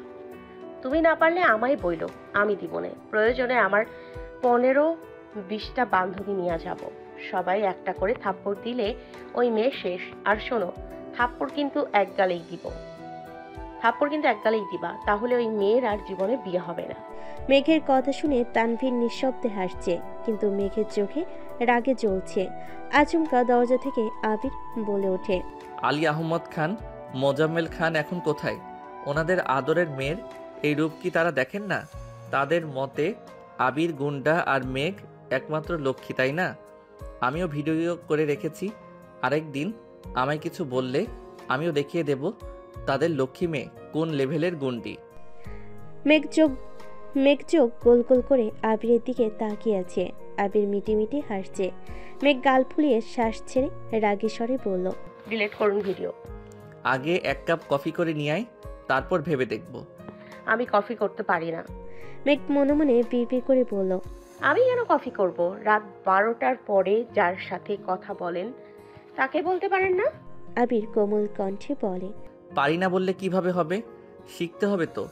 তুমি না পারলে আমায় বইলো, আমি দিবনে। প্রয়োজনে আমার 15-20টা বান্ধবী নিয়ে যাব, সবাই একটা করে থাপ্পড় দিলে ওই মেয়ে শেষ। আর শোনো, থাপ্পড় কিন্তু এক গালেই দিবা, তাহলে ওই মেয়ের আর জীবনে বিয়ে হবে না। মেঘের কথা শুনে তানভীর নিঃশব্দে হাসছে, কিন্তু মেঘের চোখে রাগে জ্বলছে। আচমকা দরজা থেকে আবির বলে ওঠে, আলী আহমদ খান, মোজাম্মেল খান এখন কোথায়? ওনাদের আদরের মেয়ের এই রূপ কি তারা দেখেন না? তাদের মতে আবির, গুন্ডা আর মেঘ একমাত্র লক্ষ্মী, তাই না? আমিও ভিডিও করে রেখেছি, আরেক দিন আমায় কিছু বললে আমিও দেখিয়ে দেব তাদের লক্ষ্মী মেয়ে কোন লেভেলের গুন্ডি। মেঘ চোখ গোল গোল করে আবিরের দিকে তাকিয়ে আছে। আবির মিটি হাসছে। মেঘ গাল ফুলিয়ে শ্বাস ছেড়ে রাগী স্বরে বলল, ডিলিট করুন ভিডিও। আগে 1 কাপ কফি করে নিয়ে আয়, তারপর ভেবে দেখব। আমি কফি করতে পারি না। মেঘ মনে মনে বিড়বিড় করে বলল, আমি কেন কফি করব? রাত 12টার পরে যার সাথে কথা বলেন তাকে বলতে পারেন না? আবির কোমল কণ্ঠে বলে, পারি না বললে কিভাবে হবে? শিখতে হবে তো,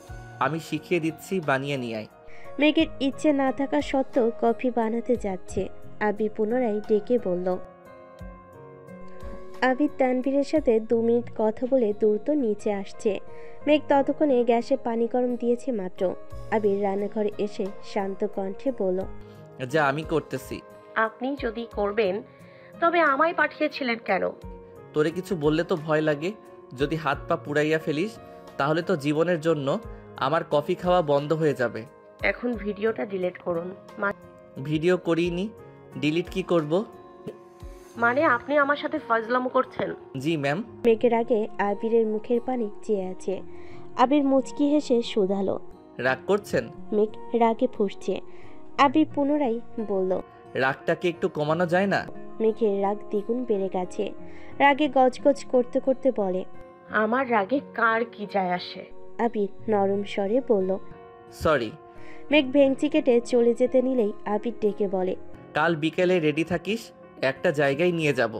আমি শিখিয়ে দিচ্ছি, বানিয়ে নিয়ে আয়। মেঘের ইচ্ছে না থাকা সত্ত্বেও কফি বানাতে যাচ্ছে। আবির পুনরায় ডেকে বলল। আবির তানভীরের সাথে 2 মিনিট কথা বলে দ্রুত নিচে আসছে। মেঘ ততক্ষণে গ্যাসে পানি গরম দিয়েছে মাত্র। আবির রান্নাঘরে এসে শান্ত কণ্ঠে বলল, যা আমি করতেছি। আপনি যদি করবেন তবে আমায় পাঠিয়েছিলেন কেন? তোরে কিছু বললে তো ভয় লাগে, যদি হাত পা পুড়াইয়া ফেলিস তাহলে তো জীবনের জন্য আমার কফি খাওয়া বন্ধ হয়ে যাবে। এখন ভিডিওটা ডিলিট করুন। ভিডিও করিনি, ডিলিট কি করব? মানে আপনি আমার সাথে ফাজলামো করছেন? জি ম্যাম। মেঘের আগে আবিরের মুখের পানি চেয়ে আছে। আবির মুচকি হেসে শুধালো, রাগ করছেন? মেঘ রাগে ফুঁসছে। আবির পুনরায় বলল, রাগটাকে একটু কমানো যায় না? মেঘের রাগ দ্বিগুণ বেড়ে গেছে। রাগে গজগজ করতে করতে বলে, আমার রাগে কার কি যায় আসে? আবির নরম স্বরে বলল, সরি। মেঘ ভেঙচি কেটে চলে যেতে নিলেই আবির ডেকে বলে, কাল বিকেলে রেডি থাকিস, একটা জায়গায় নিয়ে যাব।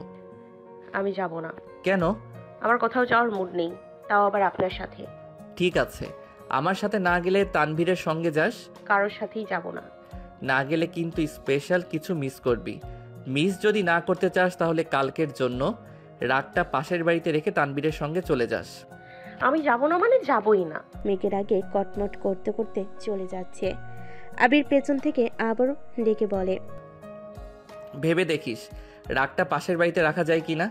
আমি যাব না। কেন? আমার কোথাও যাওয়ার মুড নেই, তাও আবার আপনার সাথে। ঠিক আছে, আমার সাথে না গেলে তানভীরের সঙ্গে যাস। কারোর সাথেই যাব না। না গেলে কিন্তু স্পেশাল কিছু মিস করবি। মিস যদি না করতে চাস তাহলে কালকের জন্য রাগটা পাশের বাড়িতে রেখে তানভীরের সঙ্গে চলে যাস। আমি যাব না মানে যাবই না। মেঘের আগে কটমট করতে করতে চলে যাচ্ছে। আবির পেছন থেকে আবারও ডেকে বলে, ভেবে দেখিস রাগটা পাশের বাড়িতে রাখা যায় কিনা।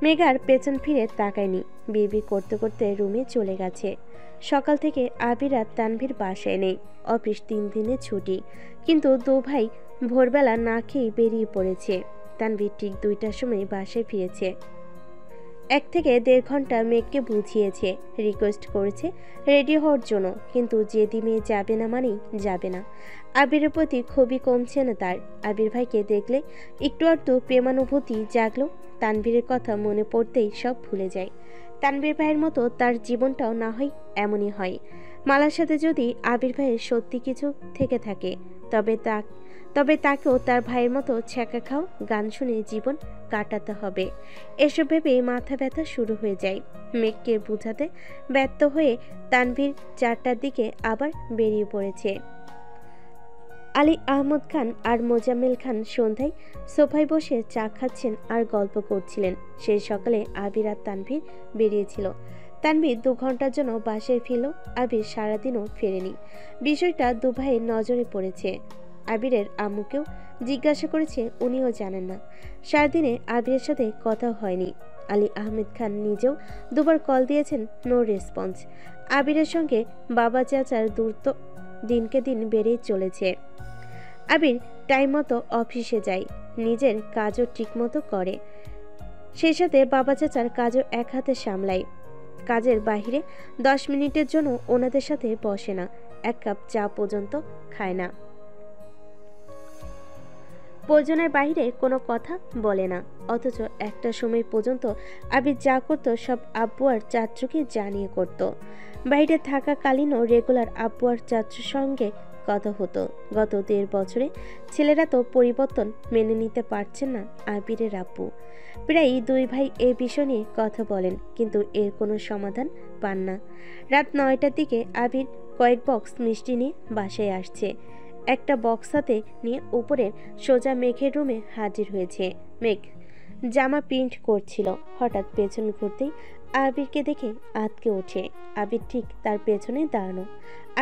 মেঘার পেছন ফিরে তাকায়নি, বিড়বিড় করতে করতে রুমে চলে গেছে। সকাল থেকে আবির আর তানভীর বাসায় নেই। অফিস 3 দিনের ছুটি, কিন্তু 2 ভাই ভোরবেলা না খেয়ে বেরিয়ে পড়েছে। তানভীর ঠিক 2টার সময় বাসায় ফিরেছে। 1 থেকে 1.5 ঘন্টা মেঘকে বুঝিয়েছে, রিকোয়েস্ট করেছে রেডি হওয়ার জন্য, কিন্তু যেদি মেয়ে যাবে না মানেই যাবে না। আবিরের প্রতি খুবই কমছে না তার। আবির ভাইকে দেখলে একটু আধটু প্রেমানুভূতি জাগলো। তানভীরের কথা মনে পড়তেই সব ভুলে যায়। তানভীর ভাইয়ের মতো তার জীবনটাও না হয় এমনই হয়। মালার সাথে যদি আবির ভাইয়ের সত্যি কিছু থেকে থাকে, তবে তাকেও তার ভাইয়ের মতো ছ্যাঁকা খাও গান শুনে জীবন কাটাতে হবে। এসব ভেবে মাথা ব্যথা শুরু হয়ে যায়। মেঘকে বুঝাতে ব্যর্থ হয়ে তানভীর 4টার দিকে আবার বেরিয়ে পড়েছে। আলী আহমদ খান আর মোজাম্মেল খান সন্ধ্যায় সোফায় বসে চা খাচ্ছেন আর গল্প করছিলেন। সেই সকালে আবির আর তানভীর বেরিয়েছিল। তানভীর 2 ঘন্টার জন্য বাসায় ফিরল। আবির সারাদিনও ফেরেনি। বিষয়টা 2 ভাইয়ের নজরে পড়েছে। আবিরের আম্মুকেও জিজ্ঞাসা করেছে, উনিও জানেন না। সারাদিনে আবিরের সাথে কথা হয়নি। আলী আহমেদ খান নিজেও দুবার কল দিয়েছেন, নো রেসপন্স। আবিরের সঙ্গে বাবা চাচার দূরত্ব দিনকে দিন বেড়েই চলেছে। আবির টাইম মতো অফিসে যায়, নিজের কাজও ঠিকমতো করে, সেই সাথে বাবা চাচার কাজও এক হাতে সামলায়। কাজের বাইরে 10 মিনিটের জন্য ওনাদের সাথে বসে না, এক কাপ চা পর্যন্ত খায় না, প্রয়োজনের বাইরে কোনো কথা বলে না। অথচ একটা সময় পর্যন্ত আবির যা করতো সব আব্বু আর চাচুকে জানিয়ে করত। বাইরে থাকাকালীনও রেগুলার আব্বু আর চাচুর সঙ্গে কথা হতো। গত 1.5 বছরে ছেলেরা তো পরিবর্তন মেনে নিতে পারছেন না আবিরের আব্বু। প্রায় 2 ভাই এই বিষয় নিয়ে কথা বলেন, কিন্তু এর কোনো সমাধান পান না। রাত 9টার দিকে আবির কয়েক বক্স মিষ্টি নিয়ে বাসায় আসছে। একটা বক্স হাতে নিয়ে উপরে সোজা মেঘের রুমে হাজির হয়েছে। মেঘ জামা প্রিন্ট করছিল, হঠাৎ পেছন ঘুরতেই আবিরকে দেখে আঁতকে ওঠে। আবির ঠিক তার পেছনে দাঁড়ানো।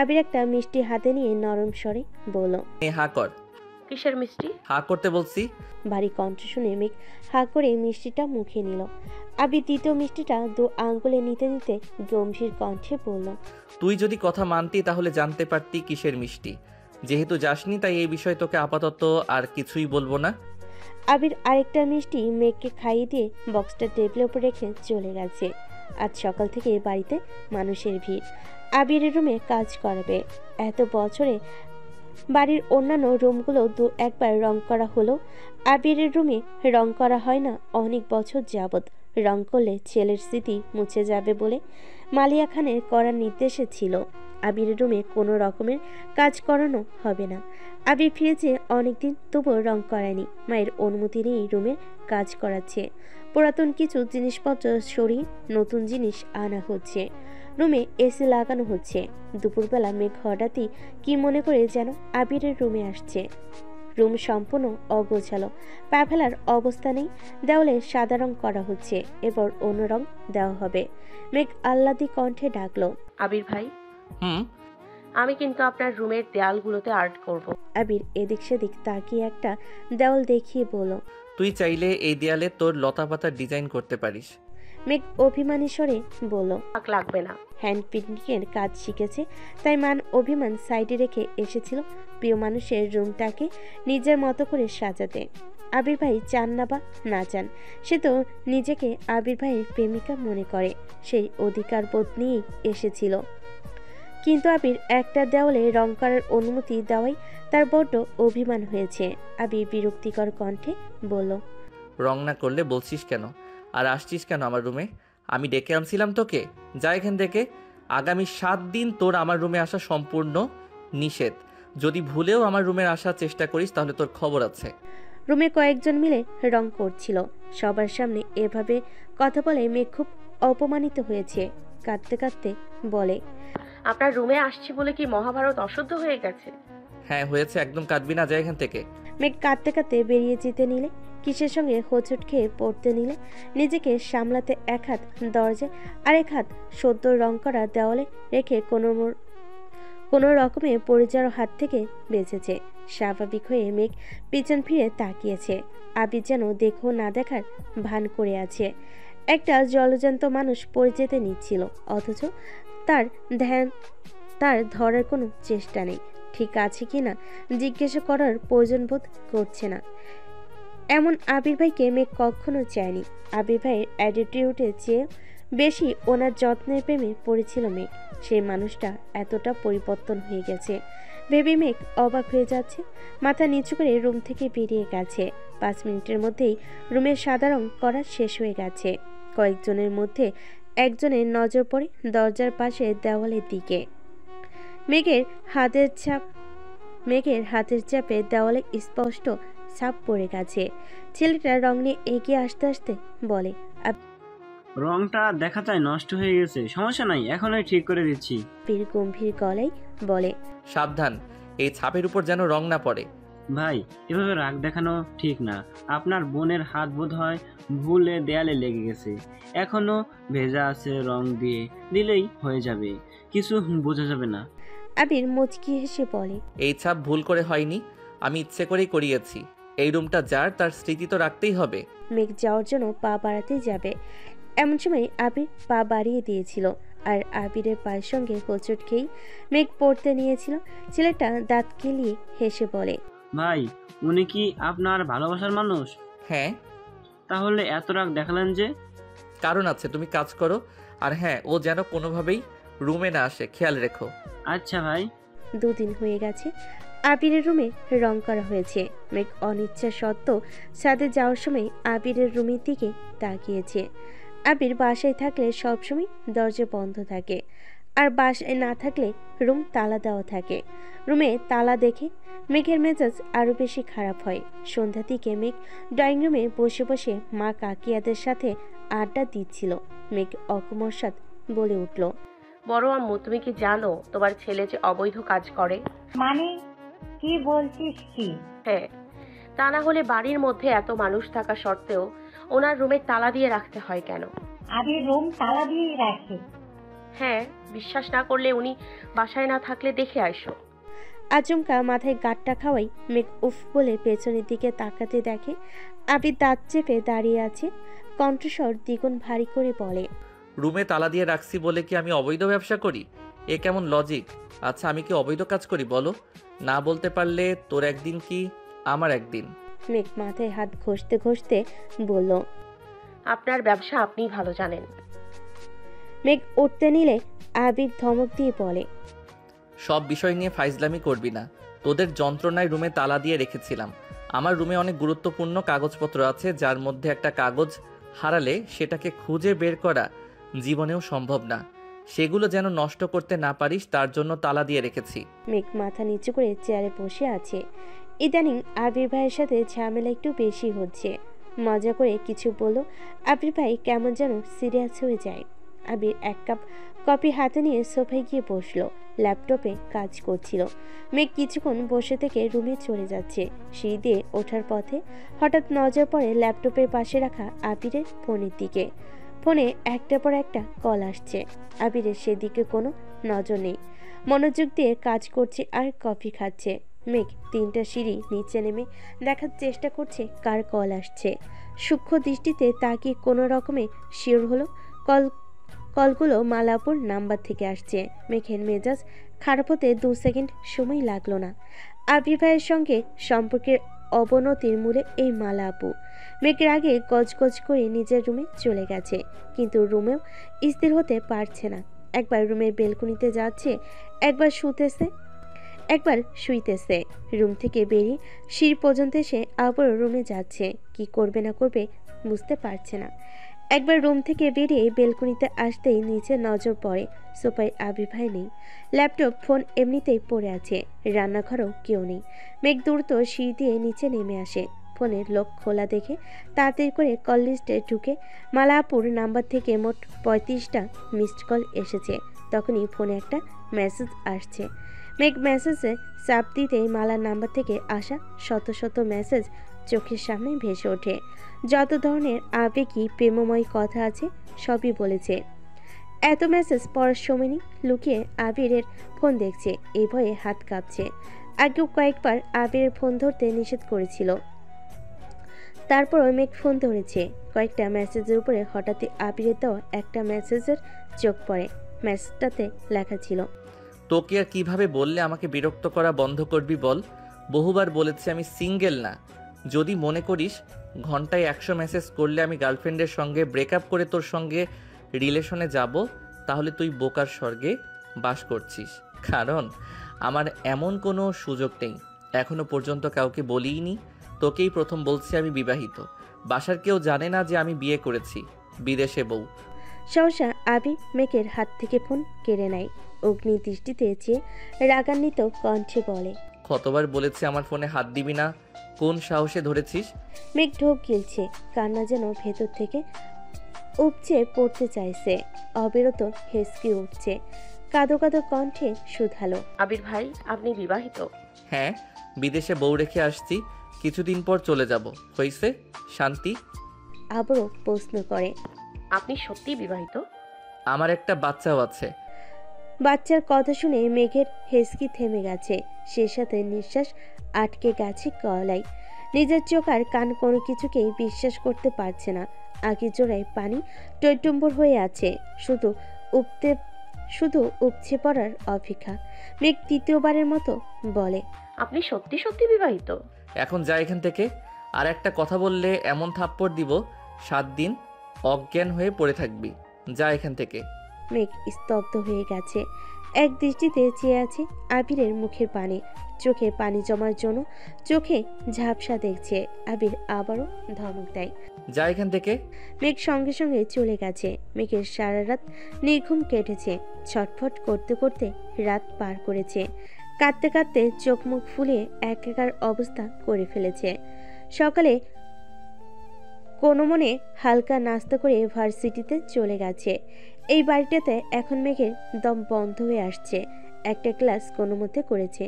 আবির একটা মিষ্টি হাতে নিয়ে নরম স্বরে বলল, হা কর। কিসের মিষ্টি? হা করতে বলছি। ভারী কণ্ঠ শুনে মেঘ হা করে মিষ্টিটা মুখে নিল। আবির দ্বিতীয় মিষ্টিটা 2 আঙ্গুলে নিতে নিতে গম্ভীর কণ্ঠে বলল, তুই যদি কথা মানতি তাহলে জানতে পারতি কিসের মিষ্টি। যেহেতু যাসনি তাই এই বিষয়ে তোকে আপাতত আর কিছুই বলবো না। আবির আরেকটা মিষ্টি মেঘকে খাইয়ে দিয়ে বক্সটা টেবিলের উপর রেখে চলে গেছে। আজ সকাল থেকে বাড়িতে মানুষের ভিড়। আবিরের রুমে কাজ করাবে। এত বছরে বাড়ির অন্যান্য রুমগুলো 2-1বার রং করা হলো, আবিরের রুমে রং করা হয় না অনেক বছর যাবৎ। রং করলে ছেলের স্মৃতি মুছে যাবে বলে মালিয়া খানের করার নির্দেশে ছিল আবিরের রুমে কোনো রকমের কাজ করানো হবে না। আবির ফিরেছে অনেকদিন, তবুও রং করায়নি। মায়ের অনুমতি নিয়েই রুমের কাজ করাচ্ছে। পুরাতন কিছু জিনিসপত্র সরিয়ে নতুন জিনিস আনা হচ্ছে। রুমে এসি লাগানো হচ্ছে। দুপুরবেলা মেঘ হঠাৎই কি মনে করে যেন আবিরের রুমে আসছে। রুম সম্পূর্ণ অগোছালো, পা ফেলার অবস্থা নেই। দেওয়ালে সাদা রং করা হচ্ছে, এরপর অন্য রং দেওয়া হবে। মেঘ আহ্লাদি কণ্ঠে ডাকলো, আবির ভাই, হুম। আমি কিন্তু আপনার রুমের দেয়ালগুলোতে আর্ট করব। আবির এদিক সেদিক তাকিয়ে একটা দেওয়াল দেখিয়ে বলল, তুই চাইলে এই দেয়ালে তোর লতা পাতার ডিজাইন করতে পারিস। মেঘ অভিমানী স্বরে বলল, লাগবে না। হ্যান্ড প্রিন্টিংয়ের কাজ শিখেছে, তাই মান অভিমান সাইডে রেখে এসেছিল প্রিয় মানুষের রুমটাকে নিজের মতো করে সাজাতে। আবির ভাই চান না বা না চান, সে তো নিজেকে আবির ভাইয়ের প্রেমিকা মনে করে, সেই অধিকার বোধ নিয়েই এসেছিল। কিন্তু আবির একটা দেওয়ালে রং করার অনুমতি দেওয়াই তার বড্ড অভিমান হয়েছে। আবির বিরক্তিকর কণ্ঠে বলল, রং না করলে বলছিস কেন? আর আসছিস কেন আমার রুমে? আমি ডেকে আনছিলাম তোকে? যা এখান থেকে। আগামী 7 দিন তোর আমার রুমে আসা সম্পূর্ণ নিষেধ। যদি ভুলেও আমার রুমে আসার চেষ্টা করিস তাহলে তোর খবর আছে। রুমে কয়েকজন মিলে রং করছিল। সবার সামনে এভাবে কথা বলে মেঘ খুব অপমানিত হয়েছে। কাঁদতে কাঁদতে বলে, আপনার রুমে আসছি বলে কি মহাভারত অশুদ্ধ হয়ে গেছে? হ্যাঁ হয়েছে, একদম কাঁদবি না, যা এখান থেকে। মেঘ কাঁদতে কাঁদতে বেরিয়ে যেতে নিলে, কিসের সঙ্গে হোঁচট খেয়ে পড়তে নিলে, নিজেকে সামলাতে এক হাত দরজায় আর এক হাত সদ্য রং করা দেওয়ালে রেখে কোনো রকমে পড়ে যাওয়ার হাত থেকে বেঁচেছে। স্বাভাবিক হয়ে মেঘ পিছন ফিরে তাকিয়েছে। আবির যেন দেখো না দেখার ভান করে আছে। একটা জলজান্ত মানুষ পড়ে যেতে নিচ্ছিল, অথচ তার ধরার কোনো চেষ্টা নেই। ঠিক আছে কিনা জিজ্ঞাসা করার প্রয়োজন বোধ করছে না। এমন আবির ভাইকে মেঘ কখনো চায়নি। আবির ভাইয়ের অ্যাটিটিউডের চেয়ে বেশি ওনার যত্নের প্রেমে পড়েছিল মেঘ। সেই মানুষটা এতটা পরিবর্তন হয়ে গেছে ভেবে মেঘ অবাক হয়ে যাচ্ছে। মাথা নিচু করে রুম থেকে বেরিয়ে গেছে। 5 মিনিটের মধ্যেই রুমের সাদা রং করা শেষ হয়ে গেছে। কয়েকজনের মধ্যে একজনের নজর পড়ে দরজার পাশে দেওয়ালের দিকে। মেঘের হাতের চাপে দেওয়ালে স্পষ্ট ছাপ পড়ে গেছে। ছেলেটা রং নিয়ে এগিয়ে আসতে আসতে বলে, রংটা দেখা যায় নষ্ট হয়ে গেছে, সমস্যা নাই, এখনই ঠিক করে দিচ্ছি। আবির গম্ভীর গলায় বলে, সাবধান, এই ছাপের উপর যেন রং না পড়ে। ভাই, এভাবে রাগ দেখানো ঠিক না। আপনার বোনের হাত বোধ হয় ভুলে দেয়ালে লেগে গেছে, এখনো ভেজা আছে, রং দিয়ে দিলেই হয়ে যাবে, কিছু বোঝা যাবে না। আবির মুচকি হেসে বলে, এই ছাপ ভুল করে হয়নি, আমি ইচ্ছে করেই করিয়েছি। এই রুমটা যার, তার স্মৃতি তো রাখতেই হবে। মেঘ যাওয়ার জন্য পা বাড়াতেই যাবে, এমন সময় আবির পা বাড়িয়ে দিয়েছিল। আর আবিরের পায়ের সঙ্গে হোঁচট খেয়েই মেঘ পড়তে নিয়েছিল। ছেলেটা দাঁত কেলিয়ে হেসে বলে, ভাই, উনি কি আপনার ভালোবাসার মানুষ? হ্যাঁ। তাহলে এত রাগ দেখালেন যে? কারণ আছে, তুমি কাজ করো। আর হ্যাঁ, ও যেন কোনোভাবেই রুমে না আসে, খেয়াল রেখো। আচ্ছা ভাই। 2 দিন হয়ে গেছে আবিরের রুমে রং করা হয়েছে। মেঘ অনিচ্ছা সত্ত্বেও ছাদে যাওয়ার সময় আবিরের রুমের দিকে তাকিয়েছে। আবির বাসায় থাকলে সবসময় দরজা বন্ধ থাকে, আর বাসায় না থাকলে রুম তালা দেওয়া থাকে। রুমে তালা দেখে মেঘের মেজাজ আরও বেশি খারাপ হয়। সন্ধ্যা থেকে মেঘ ড্রয়িং রুমে বসে বসে মা কাকিয়াদের সাথে আড্ডা দিচ্ছিল। মেঘ অকস্মাৎ বলে উঠল, বড় আম্মু, তুমি কি জানো তোমার ছেলে যে অবৈধ কাজ করে? মানে কি বলছিস কি? হ্যাঁ, তা না হলে বাড়ির মধ্যে এত মানুষ থাকা সত্ত্বেও ওনার রুমে তালা দিয়ে রাখতে হয় কেন? আগে রুম তালা দিয়েই রাখে। হ্যাঁ, বিশ্বাস না করলে উনি বাসায় না থাকলে দেখে আইসো। আচমকা মাথায় গাঁটটা খাওয়াই মেঘ উফ বলে পেছনের দিকে তাকাতে দেখে আবির দাঁত চেপে দাঁড়িয়ে আছে। কণ্ঠস্বর দ্বিগুণ ভারী করে বলে, রুমে তালা দিয়ে রাখছি বলে কি আমি অবৈধ ব্যবসা করি? এ কেমন লজিক? আচ্ছা, আমি কি অবৈধ কাজ করি বলো? না বলতে পারলে তোর একদিন কি আমার একদিন। মেঘ মাথায় হাত ঘষতে ঘষতে বলল, আপনার ব্যবসা আপনিই ভালো জানেন। মেঘ উঠতে নিলে আবির ধমক দিয়ে বলে, সব বিষয় নিয়ে ফাইজলামি করবি না। তোদের যন্ত্রণায় রুমে তালা দিয়ে রেখেছিলাম। আমার রুমে অনেক গুরুত্বপূর্ণ কাগজপত্র আছে, যার মধ্যে একটা কাগজ হারালে সেটাকে খুঁজে বের করা জীবনেও সম্ভব না। সেগুলো যেন নষ্ট করতে না পারিস, তার জন্য তালা দিয়ে রেখেছি। মেঘ মাথা নিচু করে চেয়ারে বসে আছে। ইদানিং আবির ভাইয়ের সাথে ঝামেলা একটু বেশি হচ্ছে। মজা করে কিছু বলল, আবির ভাই কেমন যেন সিরিয়াস হয়ে যায়। আবির 1 কাপ কফি হাতে নিয়ে সোফায় গিয়ে বসলো। ল্যাপটপে কাজ করছিল। মেঘ কিছুক্ষণ বসে থেকে রুমে চলে যাচ্ছে। সিঁড়ি দিয়ে ওঠার পথে হঠাৎ নজর পড়ে ল্যাপটপের পাশে রাখা আবিরের ফোনের দিকে। ফোনে একটার পর একটা কল আসছে। আবিরের সেদিকে কোনো নজর নেই, মনোযোগ দিয়ে কাজ করছে আর কফি খাচ্ছে। মেঘ 3টা সিঁড়ি নিচে নেমে দেখার চেষ্টা করছে কার কল আসছে। সূক্ষ্ম দৃষ্টিতে তাকিয়ে কোনো রকমে শিওর হলো কলগুলো মালাপুর নাম্বার থেকে আসছে। মেঘের মেজাজ খারাপ হতে 2 সেকেন্ড সময় লাগলো না। আবির ভাইয়ের সঙ্গে সম্পর্কের অবনতির মূলে এই মালা আপু। মেঘের আগে গজগজ করে নিজের রুমে চলে গেছে, কিন্তু রুমেও স্থির হতে পারছে না। একবার রুমের বেলকনিতে যাচ্ছে, একবার শুইতেছে। রুম থেকে বেরিয়ে সিঁড়ি পর্যন্ত এসে আবারও রুমে যাচ্ছে। কি করবে না করবে বুঝতে পারছে না। একবার রুম থেকে বেরিয়ে বেলকনিতে আসতেই নিচে নজর পড়ে। সোফায় আবির ভাই নেই, ল্যাপটপ ফোন এমনিতেই পড়ে আছে। রান্নাঘরেও কেউ নেই। মেঘ দ্রুত সিঁড়ি দিয়ে নিচে নেমে আসে। ফোনের লক খোলা দেখে তাড়াতাড়ি করে কল লিস্টে ঢুকে মালাপুর নাম্বার থেকে মোট 35টা মিসড কল এসেছে। তখনই ফোনে একটা মেসেজ আসছে। মেঘ মেসেজে চাপ দিতেই মালার নাম্বার থেকে আসা শত শত মেসেজ চোখের সামনে ভেসে ওঠে। যত ধরনের আবেগী প্রেমময় কথা আছে সবই বলেছে। এত মেসেজ পড়ার সময় নেই। লুকিয়ে আবিরের ফোন দেখছে, এই ভয়ে হাত কাঁপছে। আগেও কয়েকবার আবিরের ফোন ধরতে নিষেধ করেছিল, তারপরও মেঘ ফোন ধরেছে। কয়েকটা মেসেজের উপরে হঠাৎই আবিরের দেওয়া একটা মেসেজের চোখ পড়ে। মেসেজটাতে লেখা ছিল, তোকে আর কিভাবে বললে আমাকে বিরক্ত করা বন্ধ করবি বল? বহুবার বলেছি আমি সিঙ্গেল না। যদি মনে করিস ঘন্টায় 100 মেসেজ করলে আমি গার্লফ্রেন্ডের সঙ্গে ব্রেকআপ করে তোর সঙ্গে রিলেশনে যাব, তাহলে তুই বোকার স্বর্গে বাস করছিস। কারণ আমার এমন কোনো সুযোগ নেই, এখনো পর্যন্ত কাউকে বলিনি। তোকেই প্রথম বলছি আমি বিবাহিত। বাসার কেউ জানে না যে আমি বিয়ে করেছি, বিদেশে বউ। সহসা আবি মেঘের হাত থেকে ফোন কেড়ে নেয়। অগ্নি দৃষ্টিতে চেয়ে রাগান্বিত কণ্ঠে বলে, কতবার বলেছি আমার ফোনে হাত দিবি না, কোন সাহসে ধরেছিস? মেঘ ঢোক গিলছে, কান্না যেন ভেতর থেকে উপচে পড়তে চাইছে। অবিরত হেসকে উঠছে, কাঁদো কাঁদো কণ্ঠে শুধালো, আবির ভাই, আপনি বিবাহিত? হ্যাঁ, বিদেশে বউ রেখে আসছি, কিছুদিন পর চলে যাব। হইছে শান্তি? আবারও প্রশ্ন করে, আপনি সত্যি বিবাহিত? আমার একটা বাচ্চাও আছে। বাচ্চার কথা শুনে মেঘের হেসকি থেমে গেছে। সে সাথে নিঃশ্বাস আটকে গেছে গলায়। নিজের চোখ আর কান কোনো কিছুকেই বিশ্বাস করতে পারছে না। আগে জোড়ায় পানি টইটুম্বর হয়ে আছে, শুধু উপচে পড়ার অপেক্ষা। মেঘ তৃতীয়বারের মতো বলে, আপনি সত্যি সত্যি বিবাহিত? এখন যা এখান থেকে। আর একটা কথা বললে এমন থাপ্পড় দিব 7 দিন অজ্ঞান হয়ে পড়ে থাকবি। যা এখান থেকে। মেঘ স্তব্ধ হয়ে গেছে। এক দৃষ্টিতে চেয়ে আছে আবিরের মুখের পানে। চোখে পানি জমার জন্য চোখে ঝাপসা দেখছে। আবির আবারও ধমক দেয়, যা এখান থেকে। মেঘ সঙ্গে সঙ্গে চলে গেছে। মেঘের সারা রাত নির্ঘুম কেটেছে। ছটফট করতে করতে রাত পার করেছে। কাঁদতে কাঁদতে চোখ মুখ ফুলিয়ে একাকার অবস্থা করে ফেলেছে। সকালে কোনো মনে হালকা নাস্তা করে ভার্সিটিতে চলে গেছে। এই বাড়িটাতে এখন মেঘের দম বন্ধ হয়ে আসছে। একটা ক্লাস কোনো মতে করেছে।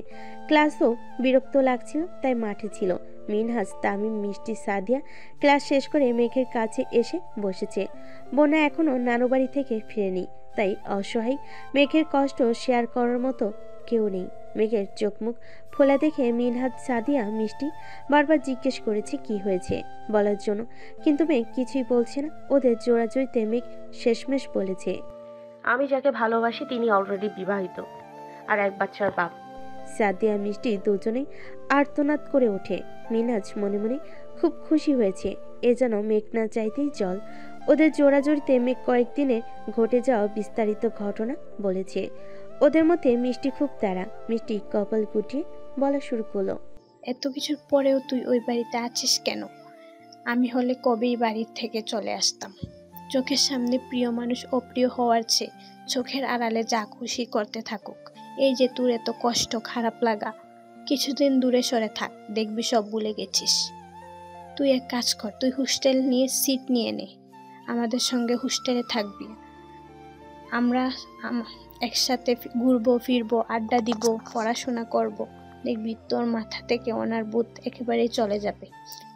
ক্লাসও বিরক্ত লাগছিল, তাই মাঠে ছিল। মিনহাজ, তামিম, মিষ্টি, সাদিয়া ক্লাস শেষ করে মেঘের কাছে এসে বসেছে। বোনা এখনও নানু বাড়ি থেকে ফিরেনি, তাই অসহায়। মেঘের কষ্ট শেয়ার করার মতো কেউ নেই। মেঘের চোখ মুখ ফোলা দেখে মিনহাজ, সাদিয়া, মিষ্টি বারবার জিজ্ঞেস করেছে কি হয়েছে বলার জন্য, কিন্তু মেঘ কিছুই বলছে না। ওদের জোড়াজড়িতে মেঘ শেষমেশ বলেছে, আমি যাকে ভালোবাসি তিনি অলরেডি বিবাহিত আর এক বাচ্চার বাপ। সাদিয়া, মিষ্টি দুজনেই আর্তনাদ করে ওঠে। মিনহাজ মনে মনে খুব খুশি হয়েছে। এ যেন মেঘ না চাইতেই জল। ওদের জোড়াজড়িতে মেঘ কয়েকদিনের ঘটে যাওয়া বিস্তারিত ঘটনা বলেছে। ওদের মধ্যে মিষ্টি খুব তাড়া। মিষ্টি কপাল গুটিয়ে বলা শুরু করলো, এত কিছুর পরেও তুই ওই বাড়িতে আছিস কেন? আমি হলে কবেই বাড়ির থেকে চলে আসতাম। চোখের সামনে প্রিয় মানুষ অপ্রিয় হওয়ার চেয়ে চোখের আড়ালে যা খুশি করতে থাকুক। এই যে তোর এত কষ্ট, খারাপ লাগা, কিছুদিন দূরে সরে থাক, দেখবি সব ভুলে গেছিস। তুই এক কাজ কর, তুই হোস্টেল নিয়ে সিট নিয়ে নে, আমাদের সঙ্গে হোস্টেলে থাকবি। আমরা একসাথে ঘুরবো ফিরবো, আড্ডা দিব, পড়াশোনা করব। দেখবি তোর মাথা থেকে ওনার ভূত একেবারেই চলে যাবে,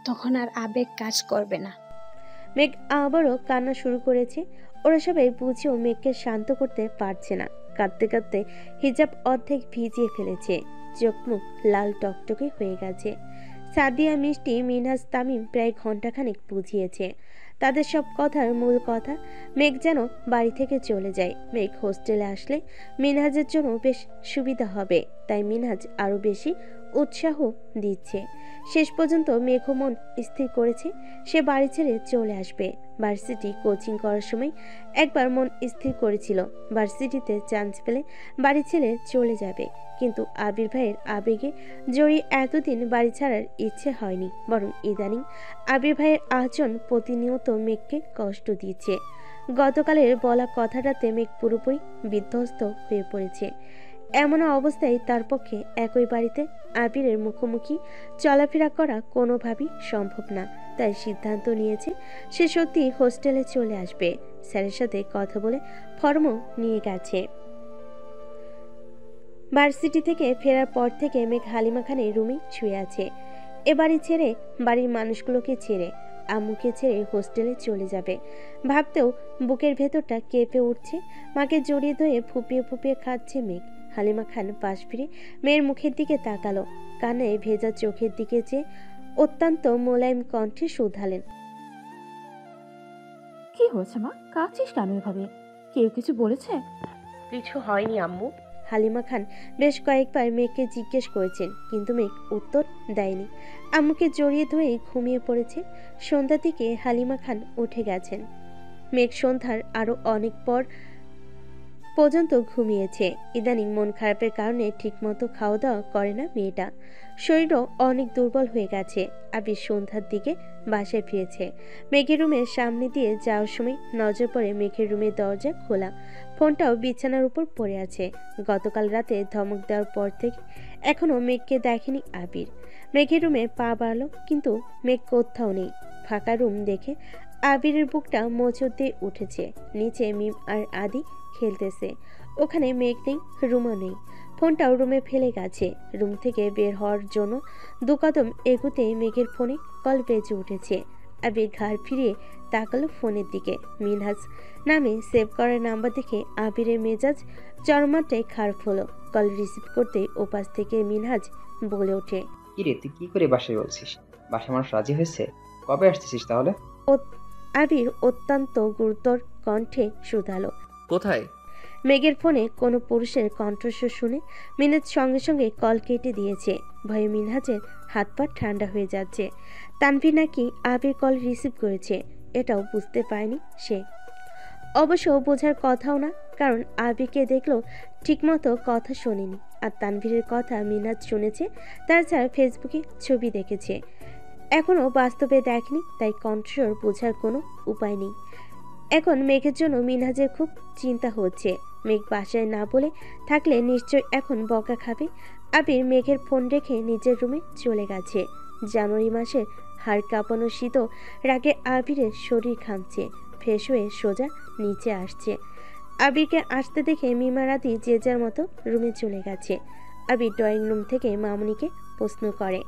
তখন আর আবেগ কাজ করবে না। মেঘ আবারও কান্না শুরু করেছে। ওরা সবাই বুঝেও মেঘকে শান্ত করতে পারছে না। কাঁদতে কাঁদতে হিজাব অর্ধেক ভিজিয়ে ফেলেছে। চোখ মুখ লাল টকটকে হয়ে গেছে। সাদিয়া, মিষ্টি, মিনহাজ, তামিম প্রায় ঘন্টাখানেক বুঝিয়েছে। তাদের সব কথার মূল কথা মেঘ যেন বাড়ি থেকে চলে যায়। মেঘ হোস্টেলে আসলে মিনহাজের জন্য বেশ সুবিধা হবে, তাই মিনহাজ আরও বেশি উৎসাহ দিচ্ছে। শেষ পর্যন্ত মেঘও মন স্থির করেছে সে বাড়ি ছেড়ে চলে আসবে। ভার্সিটি কোচিং করার সময় একবার মন স্থির করেছিল ভার্সিটিতে চান্স পেলে বাড়ি ছেড়ে চলে যাবে, কিন্তু আবির ভাইয়ের আবেগে জড়িয়ে এতদিন বাড়ি ছাড়ার ইচ্ছে হয়নি। বরং ইদানিং আবির ভাইয়ের আচরণ প্রতিনিয়ত মেঘকে কষ্ট দিচ্ছে। গতকালের বলা কথাটাতে মেঘ পুরোপুরি বিধ্বস্ত হয়ে পড়েছে। এমন অবস্থায় তার পক্ষে একই বাড়িতে আবিরের মুখোমুখি চলাফেরা করা কোনোভাবেই সম্ভব না। তাই সিদ্ধান্ত নিয়েছে সে সত্যি হোস্টেলে চলে আসবে। স্যারের সাথে কথা বলে ফর্মও নিয়ে গেছে। ভার্সিটি থেকে ফেরার পর থেকে মেঘ হালিমা খানের রুমে শুয়ে আছে। এ বাড়ি ছেড়ে, বাড়ির মানুষগুলোকে ছেড়ে, আম্মুকে ছেড়ে হোস্টেলে চলে যাবে ভাবতেও বুকের ভেতরটা কেঁপে উঠছে। মাকে জড়িয়ে ধরে ফুপিয়ে ফুপিয়ে খাচ্ছে মেঘ। হালিমা খান পাশ ফিরে মেয়ের মুখের দিকে তাকালো। কান্নায় ভেজা চোখের দিকে চেয়ে অত্যন্ত মোলায়েম কণ্ঠে শুধালেন, কি হয়েছে মা? কাঁদছিস কেন এভাবে? কেউ কিছু বলেছে? কিছু হয়নি আম্মু। হালিমা খান বেশ কয়েকবার মেঘকে জিজ্ঞেস করেছেন, কিন্তু মেঘ উত্তর দেয়নি। আম্মুকে জড়িয়ে ধরে ঘুমিয়ে পড়েছে। সন্ধ্যার দিকে হালিমা খান উঠে গেছেন। মেঘ সন্ধ্যার আরো অনেক পর পর্যন্ত ঘুমিয়েছে। ইদানিং মন খারাপের কারণে ঠিকমতো খাওয়া দাওয়া করে না মেয়েটা। শরীরও অনেক দুর্বল হয়ে গেছে। আবির সন্ধ্যার দিকে বাসায় ফিরেছে। মেঘের রুমের সামনে দিয়ে যাওয়ার সময় নজর পড়ে মেঘের রুমের দরজা খোলা, ফোনটাও বিছানার উপর পড়ে আছে। গতকাল রাতে ধমক দেওয়ার পর থেকে এখনো মেঘকে দেখেনি আবির। মেঘের রুমে পা বাড়ালো, কিন্তু মেঘ কোথাও নেই। ফাঁকা রুম দেখে আবিরের বুকটা মোচড় দিয়ে উঠেছে। নিচে মিম আর আদি খেলতেছে, ওখানে মেঘ নেই, রুমও নেই। ফোনটাও রুমে ফেলে গেছে। রুম থেকে বের হওয়ার জন্য 2 কদম এগুতে মেঘের ফোনে কল বেজে উঠেছে। আবির ঘাড় ফিরিয়ে তাকালো ফোনের দিকে। মিনহাজ নামে সেভ করার নাম্বার দেখে আবিরের মেজাজ চরমাত্রায় খারাপ হলো। কল রিসিভ করতে ওপাশ থেকে মিনহাজ বলে ওঠে, কিরে তুই কি করে বাসায় বলছিস? বাসা মানুষ রাজি হয়েছে? কবে আসতেছিস তাহলে? আবির অত্যন্ত গুরুতর কণ্ঠে শুধালো। কোথায়? মেঘের ফোনে কোনো পুরুষের কণ্ঠস্বর শুনে মিনাজ সঙ্গে সঙ্গে কল কেটে দিয়েছে। ভয়ে মিনহাজের হাত পা ঠান্ডা হয়ে যাচ্ছে। তানভীর নাকি আবির কল রিসিভ করেছে এটাও বুঝতে পারেনি সে। অবশ্য বোঝার কথাও না, কারণ আবিরকে দেখলো ঠিকমতো কথা শোনেনি। আর তানভীরের কথা মিনহাজ শুনেছে, তাছাড়া ফেসবুকে ছবি দেখেছে, এখনও বাস্তবে দেখেনি, তাই কণ্ঠস্বর বোঝার কোনো উপায় নেই। এখন মেঘের জন্য মিনহাজের খুব চিন্তা হচ্ছে। মেঘ বাসায় না বলে থাকলে নিশ্চয় এখন বকা খাবে। আবির মেঘের ফোন রেখে নিজের রুমে চলে গেছে। জানুয়ারি মাসের হাড় কাঁপানো শীত রাগে আবিরের শরীর ঘামছে। ফ্রেশ হয়ে সোজা নিচে আসছে। আবিরকে আসতে দেখে মিমা রাতি যে যার মতো রুমে চলে গেছে। আবির ড্রয়িং রুম থেকে মামুনিকে প্রশ্ন করে,